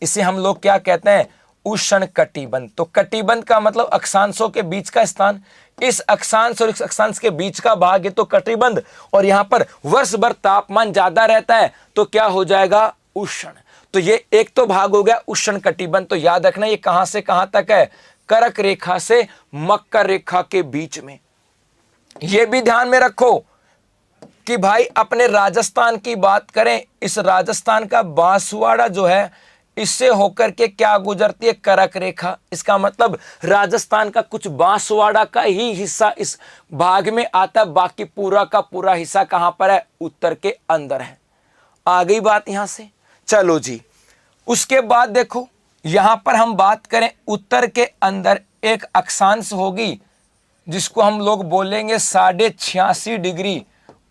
इसे हम लोग क्या कहते हैं? उष्ण कटिबंध। तो कटिबंध का मतलब अक्षांशों के बीच का स्थान। इस अक्षांश और इस अक्षांश के बीच का भाग है तो कटिबंध, और यहां पर वर्ष भर तापमान ज्यादा रहता है तो क्या हो जाएगा, उष्ण। तो ये एक तो भाग हो गया उष्ण कटिबंध। तो याद रखना ये कहां से कहां तक है, कर्क रेखा से मकर रेखा के बीच में। ये भी ध्यान में रखो कि भाई अपने राजस्थान की बात करें, इस राजस्थान का बांसवाड़ा जो है इससे होकर के क्या गुजरती है, कर्क रेखा। इसका मतलब राजस्थान का कुछ बांसवाड़ा का ही हिस्सा इस भाग में आता है, बाकी पूरा का पूरा हिस्सा कहां पर है, उत्तर के अंदर है। आ गई बात यहां से। चलो जी, उसके बाद देखो यहां पर हम बात करें, उत्तर के अंदर एक अक्षांश होगी जिसको हम लोग बोलेंगे 86.5 डिग्री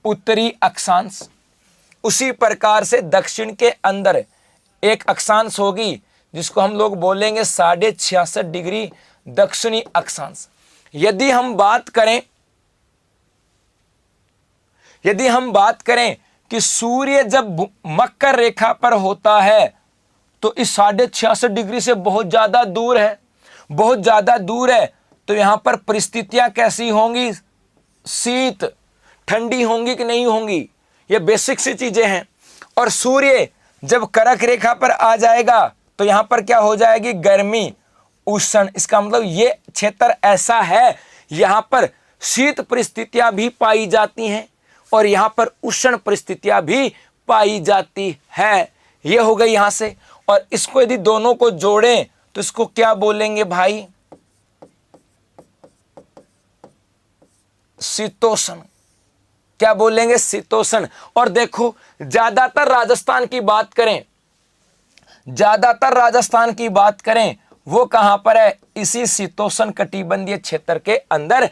उत्तरी अक्षांश। उसी प्रकार से दक्षिण के अंदर एक अक्षांश होगी जिसको हम लोग बोलेंगे 66.5 डिग्री दक्षिणी अक्षांश। यदि हम बात करें कि सूर्य जब मकर रेखा पर होता है तो इस 66.5 डिग्री से बहुत ज्यादा दूर है, तो यहां पर परिस्थितियां कैसी होंगी, शीत ठंडी होंगी कि नहीं होंगी, ये बेसिक सी चीजें हैं। और सूर्य जब कर्क रेखा पर आ जाएगा तो यहां पर क्या हो जाएगी, गर्मी उष्ण। इसका मतलब ये क्षेत्र ऐसा है यहां पर शीत परिस्थितियां भी पाई जाती हैं और यहां पर उष्ण परिस्थितियां भी पाई जाती है। ये हो गई यहां से। और इसको यदि दोनों को जोड़ें तो इसको क्या बोलेंगे भाई, शीतोष्ण। क्या बोलेंगे, शीतोष्ण। और देखो ज्यादातर राजस्थान की बात करें वो कहां पर है, इसी शीतोष्ण कटिबंधीय क्षेत्र के अंदर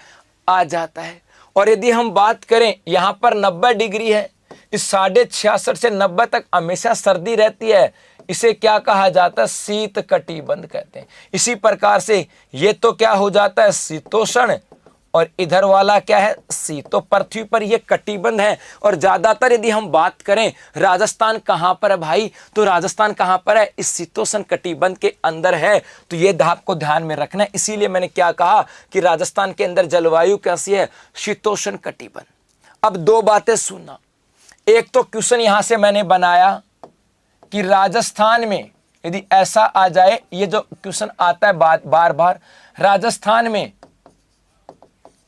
आ जाता है। और यदि हम बात करें यहां पर 90 डिग्री है, इस 66.5 से 90 तक हमेशा सर्दी रहती है, इसे क्या कहा जाता है, शीत कटिबंध कहते हैं। इसी प्रकार से ये तो क्या हो जाता है, शीतोष्ण, और इधर वाला क्या है, शीत। तो पृथ्वी पर ये कटिबंध है। और ज्यादातर यदि हम बात करें राजस्थान कहां पर है भाई, तो राजस्थान कहां पर है, इस शीतोष्ण कटिबंध के अंदर है। तो ये आपको ध्यान में रखना है। इसीलिए मैंने क्या कहा कि राजस्थान के अंदर जलवायु कैसी है, शीतोष्ण कटिबंध। अब दो बातें सुनना। एक तो क्वेश्चन यहां से मैंने बनाया कि राजस्थान में यदि ऐसा आ जाए, ये जो क्वेश्चन आता है बार बार, राजस्थान में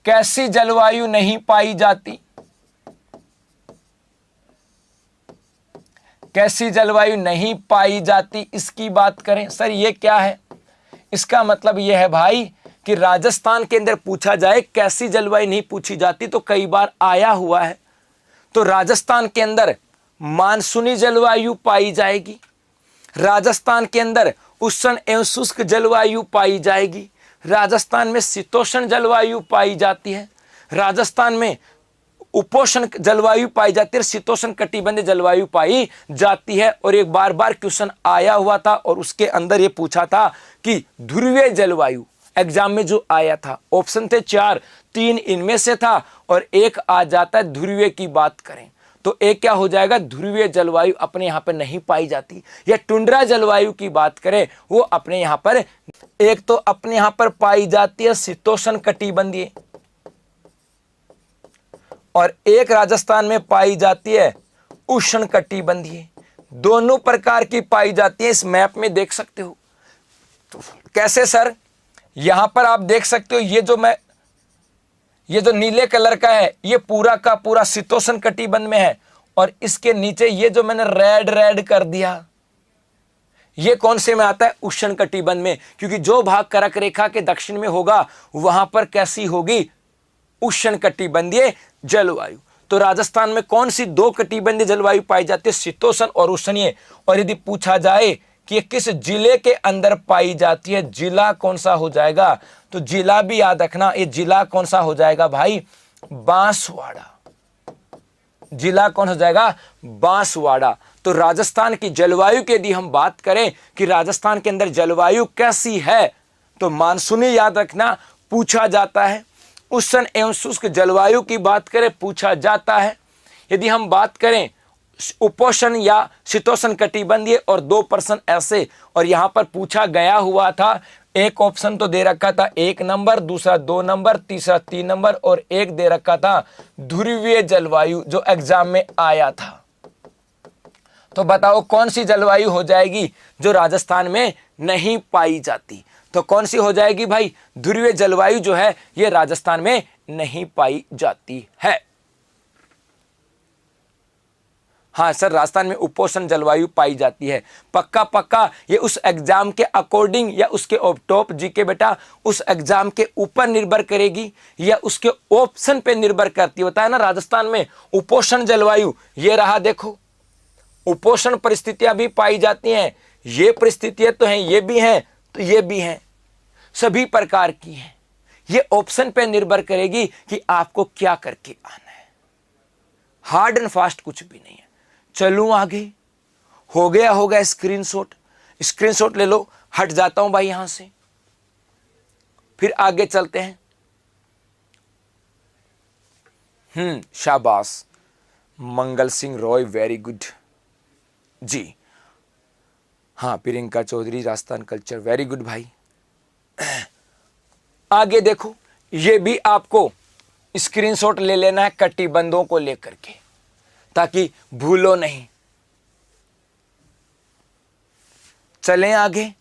कैसी जलवायु नहीं पाई जाती, कैसी जलवायु नहीं पाई जाती, इसकी बात करें। सर ये क्या है, इसका मतलब यह है भाई कि राजस्थान के अंदर पूछा जाए कैसी जलवायु नहीं पूछी जाती, तो कई बार आया हुआ है। तो राजस्थान के अंदर मानसूनी जलवायु पाई जाएगी, राजस्थान के अंदर उष्ण एवं शुष्क जलवायु पाई जाएगी, राजस्थान में शीतोष्ण जलवायु पाई जाती है, राजस्थान में उपोष्ण जलवायु पाई जाती है, शीतोष्ण कटिबंधीय जलवायु पाई जाती है। और एक बार क्वेश्चन आया हुआ था और उसके अंदर ये पूछा था कि ध्रुवीय जलवायु, एग्जाम में जो आया था, ऑप्शन थे 4, 3 इनमें से था और एक आ जाता है ध्रुवीय की बात करें तो एक क्या हो जाएगा, ध्रुवीय जलवायु अपने यहाँ पर नहीं पाई जाती। या टुंड्रा जलवायु की बात करें वो अपने यहाँ पर, एक तो अपने यहाँ पर पाई जाती है शीतोष्ण कटिबंधीय और एक राजस्थान में पाई जाती है उष्ण कटिबंधीय। दोनों प्रकार की पाई जाती है, इस मैप में देख सकते हो। तो कैसे सर, यहां पर आप देख सकते हो ये जो नीले कलर का है ये पूरा का पूरा शीतोष्ण कटिबंध में है और इसके नीचे ये जो मैंने रेड कर दिया ये कौन से में आता है, उष्ण कटिबंध में। क्योंकि जो भाग कर्क रेखा के दक्षिण में होगा वहां पर कैसी होगी, उष्ण कटिबंधीय जलवायु। तो राजस्थान में कौन सी 2 कटिबंधीय जलवायु पाई जाती है, शीतोष्ण और उष्णीय। और यदि पूछा जाए कि ये किस जिले के अंदर पाई जाती है, जिला कौन सा हो जाएगा, तो जिला भी याद रखना, ये जिला कौन सा हो जाएगा भाई, बांसवाड़ा। जिला कौन हो जाएगा, बांसवाड़ा। तो राजस्थान की जलवायु की यदि हम बात करें कि राजस्थान के अंदर जलवायु कैसी है, तो मानसूनी याद रखना पूछा जाता है, उष्ण एवं शुष्क जलवायु की बात करें पूछा जाता है। यदि हम बात करें उपोष्ण या शीतोष्ण कटिबंधीय और 2 प्रश्न ऐसे, और यहां पर पूछा गया हुआ था एक ऑप्शन तो दे रखा था 1 नंबर, दूसरा 2 नंबर, तीसरा 3 नंबर और एक दे रखा था ध्रुवीय जलवायु जो एग्जाम में आया था। तो बताओ कौन सी जलवायु हो जाएगी जो राजस्थान में नहीं पाई जाती? तो कौन सी हो जाएगी भाई? ध्रुवीय जलवायु जो है ये राजस्थान में नहीं पाई जाती है। हाँ सर, राजस्थान में उपोष्ण जलवायु पाई जाती है। पक्का पक्का ये उस एग्जाम के अकॉर्डिंग या उसके टॉप जीके बेटा उस एग्जाम के ऊपर निर्भर करेगी या उसके ऑप्शन पे निर्भर करती है। बताया ना राजस्थान में उपोष्ण जलवायु, ये रहा देखो, उपोष्ण परिस्थितियां भी पाई जाती हैं। ये परिस्थितियां तो हैं, ये भी हैं तो ये भी हैं, सभी प्रकार की हैं। ये ऑप्शन पे निर्भर करेगी कि आपको क्या करके आना है। हार्ड एंड फास्ट कुछ भी नहीं है। चलूं आगे? हो गया स्क्रीनशॉट ले लो। हट जाता हूं भाई यहां से, फिर आगे चलते हैं। शाबाश मंगल सिंह रॉय, वेरी गुड जी। हाँ Priyanka Chaudhary, Rajasthan culture, very good भाई। आगे देखो, ये भी आपको स्क्रीनशॉट ले लेना है कटिबंधों को लेकर के, ताकि भूलो नहीं। चलें आगे,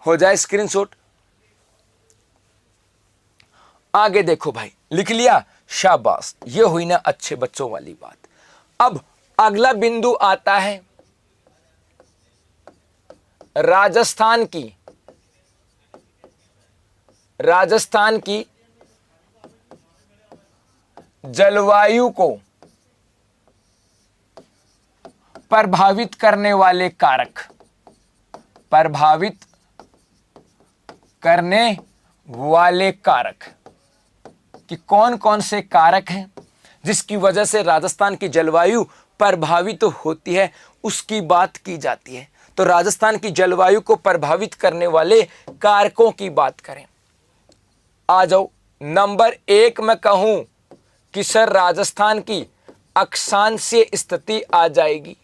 हो जाए स्क्रीनशॉट। आगे देखो भाई, लिख लिया? शाबाश, ये हुई ना अच्छे बच्चों वाली बात। अब अगला बिंदु आता है राजस्थान की जलवायु को प्रभावित करने वाले कारक, कि कौन कौन से कारक हैं जिसकी वजह से राजस्थान की जलवायु प्रभावित होती है, उसकी बात की जाती है। तो राजस्थान की जलवायु को प्रभावित करने वाले कारकों की बात करें। आ जाओ, नंबर 1 में कहूं कि सर राजस्थान की अक्षांशीय स्थिति आ जाएगी।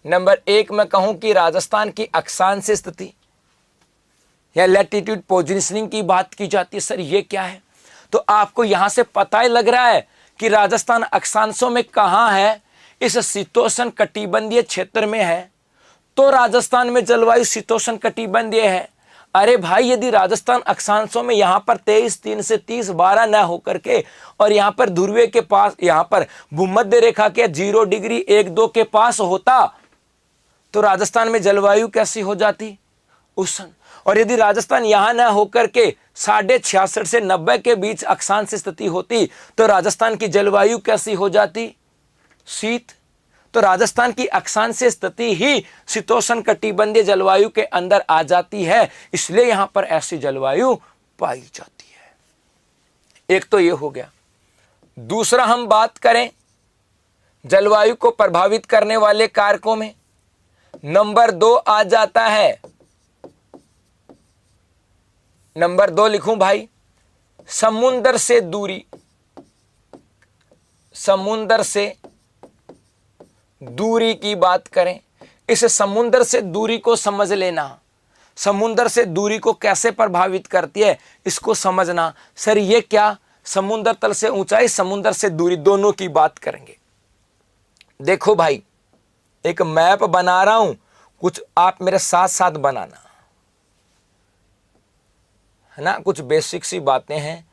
नंबर 1 में कहूं कि राजस्थान की अक्षांशीय स्थिति या लैटिट्यूड पोजीशनिंग की बात की जाती है। सर ये क्या है? तो आपको यहां से पता ही लग रहा है कि राजस्थान अक्षांशों में कहां है, इस शीतोष्ण कटिबंधीय क्षेत्र में है। तो राजस्थान में जलवायु शीतोष्ण कटिबंधीय है। अरे भाई, यदि राजस्थान अक्षांशों में यहां पर 23 से 30 न होकर के और यहां पर ध्रुवीय के पास, यहां पर भूमध्य रेखा के 0 डिग्री 1-2 के पास होता तो राजस्थान में जलवायु कैसी हो जाती? उष्ण। और यदि राजस्थान यहां न होकर के 66.5 से 90 के बीच अक्षांश स्थिति होती तो राजस्थान की जलवायु कैसी हो जाती? शीत। तो राजस्थान की अक्षांशीय स्थिति ही शीतोष्ण कटिबंधीय जलवायु के अंदर आ जाती है, इसलिए यहां पर ऐसी जलवायु पाई जाती है। एक तो ये हो गया। दूसरा हम बात करें जलवायु को प्रभावित करने वाले कारकों में, नंबर 2 आ जाता है। नंबर 2 लिखूं भाई, समुद्र से दूरी। समुद्र से दूरी की बात करें, इस समुद्र से दूरी को समझ लेना। समुद्र से दूरी को कैसे प्रभावित करती है इसको समझना। सर ये क्या? समुद्र तल से ऊंचाई, समुद्र से दूरी, दोनों की बात करेंगे। देखो भाई, एक मैप बना रहा हूं, कुछ आप मेरे साथ साथ बनाना है ना। कुछ बेसिक सी बातें हैं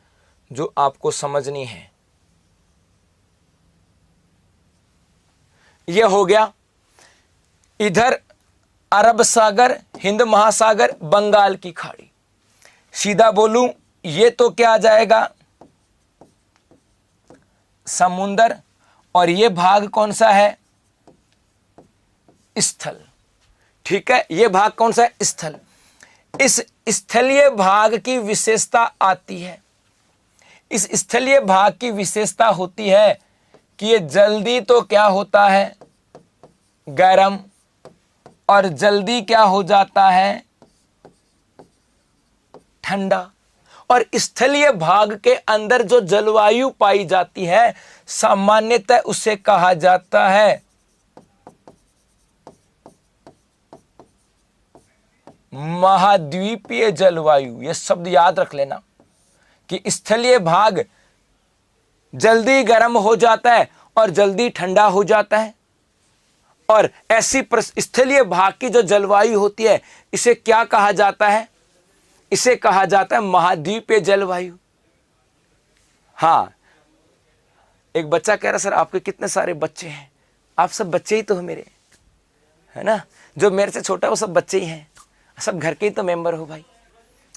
जो आपको समझनी है। यह हो गया इधर अरब सागर, हिंद महासागर, बंगाल की खाड़ी। सीधा बोलूं, ये तो क्या आ जाएगा? समुंदर। और ये भाग कौन सा है? स्थल। ठीक है, ये भाग कौन सा है? स्थल। इस स्थलीय भाग की विशेषता आती है। इस स्थलीय भाग की विशेषता होती है कि ये जल्दी तो क्या होता है? गर्म। और जल्दी क्या हो जाता है? ठंडा। और स्थलीय भाग के अंदर जो जलवायु पाई जाती है सामान्यतः उसे कहा जाता है महाद्वीपीय जलवायु, यह शब्द याद रख लेना कि स्थलीय भाग जल्दी गर्म हो जाता है और जल्दी ठंडा हो जाता है। और ऐसी स्थलीय भाग की जो जलवायु होती है इसे क्या कहा जाता है? इसे कहा जाता है महाद्वीपीय जलवायु। हाँ, एक बच्चा कह रहा सर आपके कितने सारे बच्चे हैं? आप सब बच्चे ही तो हो मेरे, है ना? जो मेरे से छोटा है वो सब बच्चे ही हैं, सब घर के ही तो मेंबर हो भाई।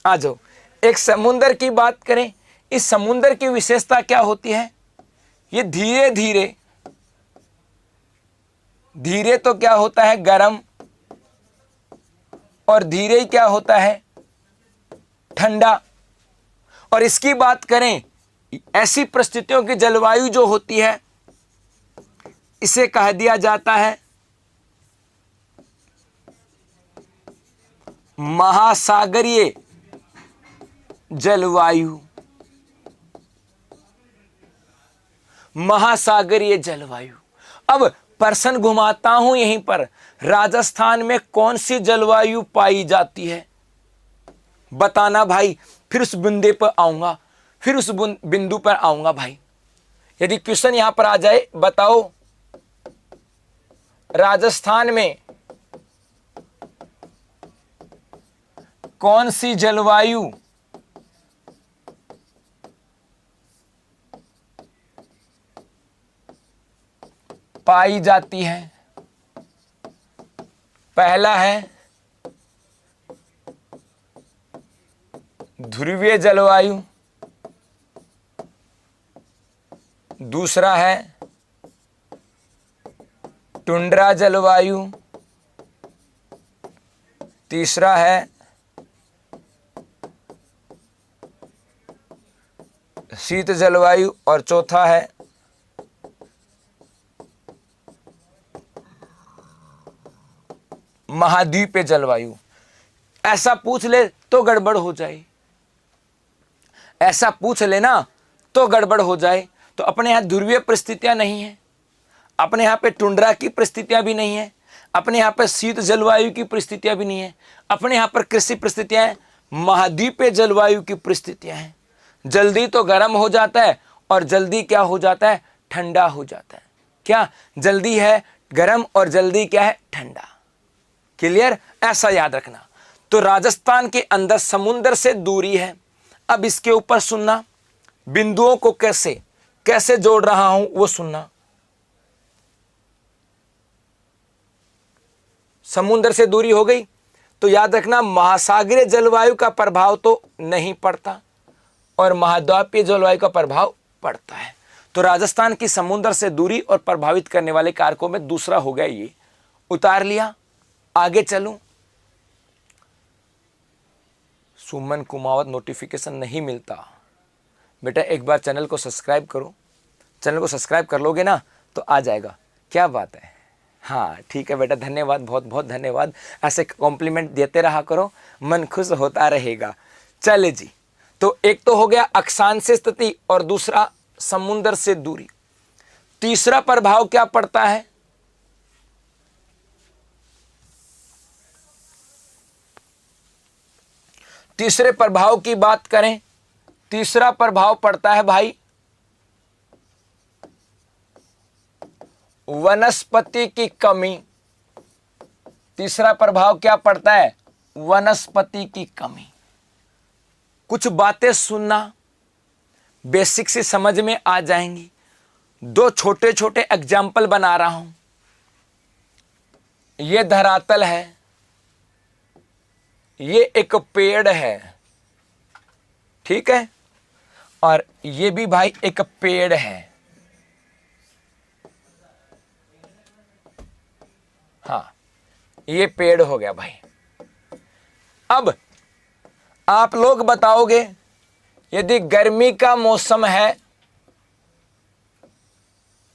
आ जाओ, एक समुंदर की बात करें। इस समुंदर की विशेषता क्या होती है? ये धीरे धीरे धीरे तो क्या होता है गर्म, और धीरे ही क्या होता है ठंडा। और इसकी बात करें, ऐसी परिस्थितियों की जलवायु जो होती है इसे कह दिया जाता है महासागरीय जलवायु। महासागरीय जलवायु। अब प्रश्न घुमाता हूं यहीं पर, राजस्थान में कौन सी जलवायु पाई जाती है? बताना भाई। फिर उस बिंदु पर आऊंगा, फिर उस बिंदु पर आऊंगा भाई। यदि क्वेश्चन यहां पर आ जाए, बताओ राजस्थान में कौन सी जलवायु पाई जाती है? पहला है ध्रुवीय जलवायु, दूसरा है टुंड्रा जलवायु, तीसरा है शीत जलवायु, और चौथा है महाद्वीपीय जलवायु। ऐसा पूछ ले तो गड़बड़ हो जाए, ऐसा पूछ लेना तो गड़बड़ हो जाए। तो अपने यहां ध्रुवीय परिस्थितियां नहीं है, अपने यहां पे टुंड्रा की परिस्थितियां भी नहीं है, अपने यहां पे शीत जलवायु की परिस्थितियां भी नहीं है, अपने यहां पर कृषि परिस्थितियां हैं, महाद्वीपीय जलवायु की परिस्थितियां हैं। जल्दी तो गर्म हो जाता है और जल्दी क्या हो जाता है ठंडा हो जाता है। क्या जल्दी है गर्म और जल्दी क्या है ठंडा। क्लियर? ऐसा याद रखना। तो राजस्थान के अंदर समुद्र से दूरी है। अब इसके ऊपर सुनना, बिंदुओं को कैसे कैसे जोड़ रहा हूं वो सुनना। समुद्र से दूरी हो गई तो याद रखना महासागरीय जलवायु का प्रभाव तो नहीं पड़ता और महाद्वीपीय जलवायु का प्रभाव पड़ता है। तो राजस्थान की समुद्र से दूरी और प्रभावित करने वाले कारकों में दूसरा हो गया, ये उतार लिया। आगे चलूं। सुमन कुमावत नोटिफिकेशन नहीं मिलता। बेटा एक बार चैनल को सब्सक्राइब करो, चैनल को सब्सक्राइब कर लोगे ना तो आ जाएगा। क्या बात है? हाँ ठीक है बेटा, धन्यवाद, बहुत बहुत धन्यवाद। ऐसे कॉम्प्लीमेंट देते रहा करो, मन खुश होता रहेगा। चले जी, तो एक तो हो गया अक्षांश स्थिति और दूसरा समुद्र से दूरी। तीसरा प्रभाव क्या पड़ता है? तीसरे प्रभाव की बात करें, तीसरा प्रभाव पड़ता है भाई वनस्पति की कमी। तीसरा प्रभाव क्या पड़ता है? वनस्पति की कमी। कुछ बातें सुनना, बेसिक से समझ में आ जाएंगी। दो छोटे छोटे एग्जाम्पल बना रहा हूं। यह धरातल है, ये एक पेड़ है, ठीक है, और ये भी भाई एक पेड़ है। हाँ, ये पेड़ हो गया भाई। अब आप लोग बताओगे, यदि गर्मी का मौसम है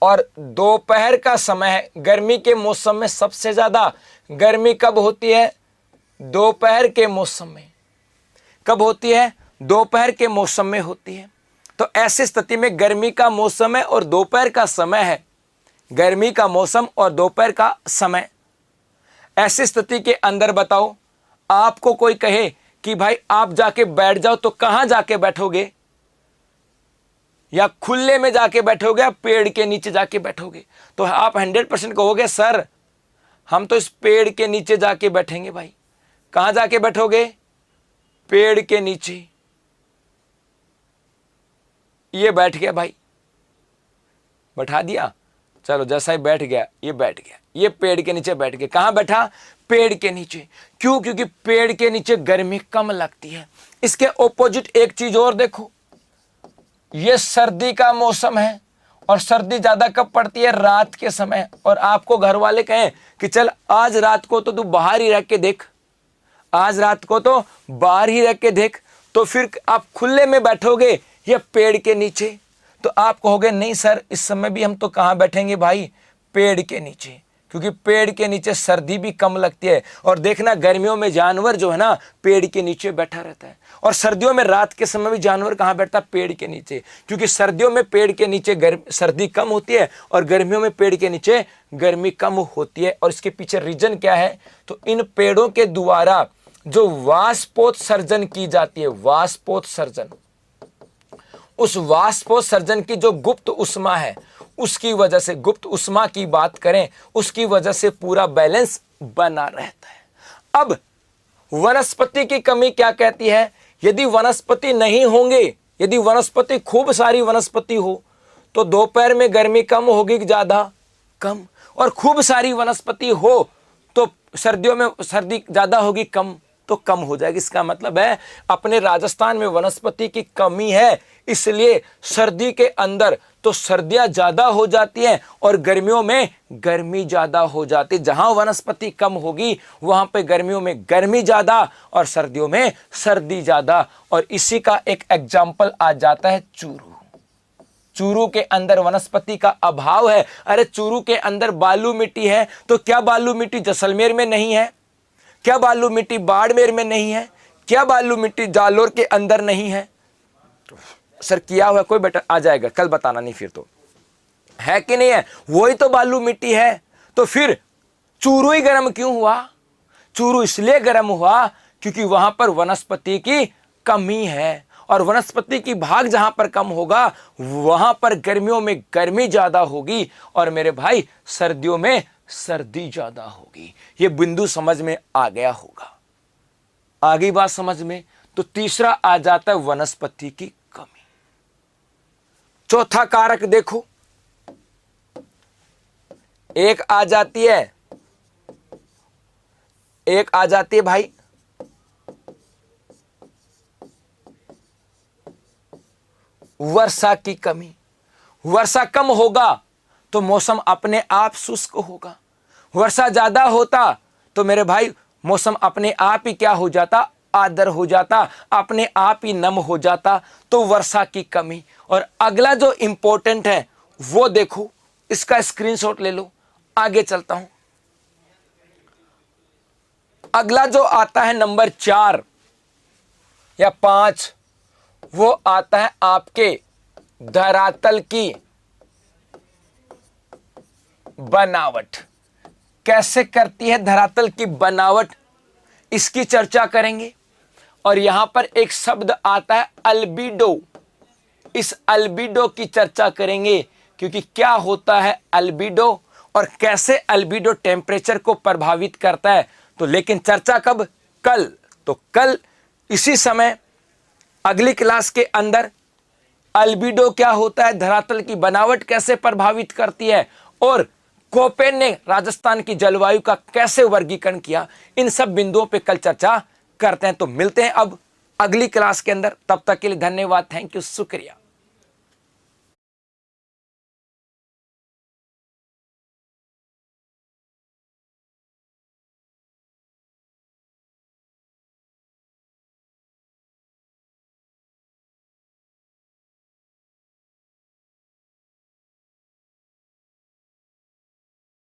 और दोपहर का समय है, गर्मी के मौसम में सबसे ज्यादा गर्मी कब होती है? दोपहर के मौसम में। कब होती है? दोपहर के मौसम में होती है। तो ऐसी स्थिति में गर्मी का मौसम है और दोपहर का समय है, गर्मी का मौसम और दोपहर का समय। ऐसी स्थिति के अंदर बताओ आपको कोई कहे कि भाई आप जाके बैठ जाओ, तो कहां जाके बैठोगे? या खुले में जाके बैठोगे या पेड़ के नीचे जाके बैठोगे? तो आप 100% कहोगे सर हम तो इस पेड़ के नीचे जाके बैठेंगे। भाई कहां जाके बैठोगे? पेड़ के नीचे। ये बैठ गया भाई, बैठा दिया, चलो जैसा ही बैठ गया ये बैठ गया, ये पेड़ के नीचे बैठ गया। कहां बैठा? पेड़ के नीचे। क्यों? क्योंकि पेड़ के नीचे गर्मी कम लगती है। इसके ऑपोजिट एक चीज और देखो, ये सर्दी का मौसम है और सर्दी ज्यादा कब पड़ती है? रात के समय। और आपको घर वाले कहें कि चल आज रात को तो तू बाहर ही रह के देख, आज रात को तो बाहर ही रह के देख, तो फिर आप खुले में बैठोगे या पेड़ के नीचे? तो आप कहोगे नहीं सर इस समय भी हम तो कहां बैठेंगे भाई? पेड़ के नीचे, क्योंकि पेड़ के नीचे सर्दी भी कम लगती है। और देखना गर्मियों में जानवर जो है ना पेड़ के नीचे बैठा रहता है, और सर्दियों में रात के समय भी जानवर कहां बैठता है? पेड़ के नीचे। क्योंकि सर्दियों में पेड़ के नीचे सर्दी कम होती है और गर्मियों में पेड़ के नीचे गर्मी कम होती है। और इसके पीछे रीजन क्या है? तो इन पेड़ों के द्वारा जो वाष्पोत्सर्जन की जाती है, वाष्पोत्सर्जन, उस वाष्पोत्सर्जन की जो गुप्त उष्मा है उसकी वजह से, गुप्त उष्मा की बात करें, उसकी वजह से पूरा बैलेंस बना रहता है। अब वनस्पति की कमी क्या कहती है? यदि वनस्पति नहीं होंगे, यदि वनस्पति खूब सारी वनस्पति हो तो दोपहर में गर्मी कम होगी कि ज्यादा? कम। और खूब सारी वनस्पति हो तो सर्दियों में सर्दी ज्यादा होगी? कम। तो कम हो जाएगी। इसका मतलब है अपने राजस्थान में वनस्पति की कमी है, इसलिए सर्दी के अंदर तो सर्दियां ज्यादा हो जाती हैं और गर्मियों में गर्मी ज्यादा हो जाती है। जहां वनस्पति कम होगी वहां पे गर्मियों में गर्मी ज्यादा और सर्दियों में सर्दी ज्यादा। और इसी का एक एग्जाम्पल आ जाता है चूरू। चूरू के अंदर वनस्पति का अभाव है। अरे चूरू के अंदर बालू मिट्टी है, तो क्या बालू मिट्टी जैसलमेर में नहीं है? क्या बालू मिट्टी बाड़मेर में नहीं है? क्या बालू मिट्टी जालोर के अंदर नहीं है? सर किया हुआ कोई बेटा आ जाएगा, कल बताना नहीं फिर तो है कि नहीं है? वही तो बालू मिट्टी है। तो फिर चूरू ही गर्म क्यों हुआ? चूरू इसलिए गर्म हुआ क्योंकि वहां पर वनस्पति की कमी है, और वनस्पति की भाग जहां पर कम होगा वहां पर गर्मियों में गर्मी ज्यादा होगी और मेरे भाई सर्दियों में सर्दी ज्यादा होगी। ये बिंदु समझ में आ गया होगा। आगे बात समझ में? तो तीसरा आ जाता है वनस्पति की कमी। चौथा कारक देखो, एक आ जाती है भाई वर्षा की कमी। वर्षा कम होगा तो मौसम अपने आप शुष्क होगा। वर्षा ज्यादा होता तो मेरे भाई मौसम अपने आप ही क्या हो जाता? आर्द्र हो जाता, अपने आप ही नम हो जाता। तो वर्षा की कमी। और अगला जो इंपॉर्टेंट है वो देखो, इसका स्क्रीनशॉट ले लो, आगे चलता हूं। अगला जो आता है नंबर 4 या 5, वो आता है आपके धरातल की बनावट। कैसे करती है धरातल की बनावट, इसकी चर्चा करेंगे। और यहां पर एक शब्द आता है अल्बिडो। इस अल्बिडो की चर्चा करेंगे, क्योंकि क्या होता है अल्बिडो और कैसे अल्बिडो टेम्परेचर को प्रभावित करता है। तो लेकिन चर्चा कब? कल। तो कल इसी समय अगली क्लास के अंदर अल्बिडो क्या होता है, धरातल की बनावट कैसे प्रभावित करती है, और कोपेन ने राजस्थान की जलवायु का कैसे वर्गीकरण किया, इन सब बिंदुओं पे कल चर्चा करते हैं। तो मिलते हैं अब अगली क्लास के अंदर। तब तक के लिए धन्यवाद, थैंक यू, शुक्रिया।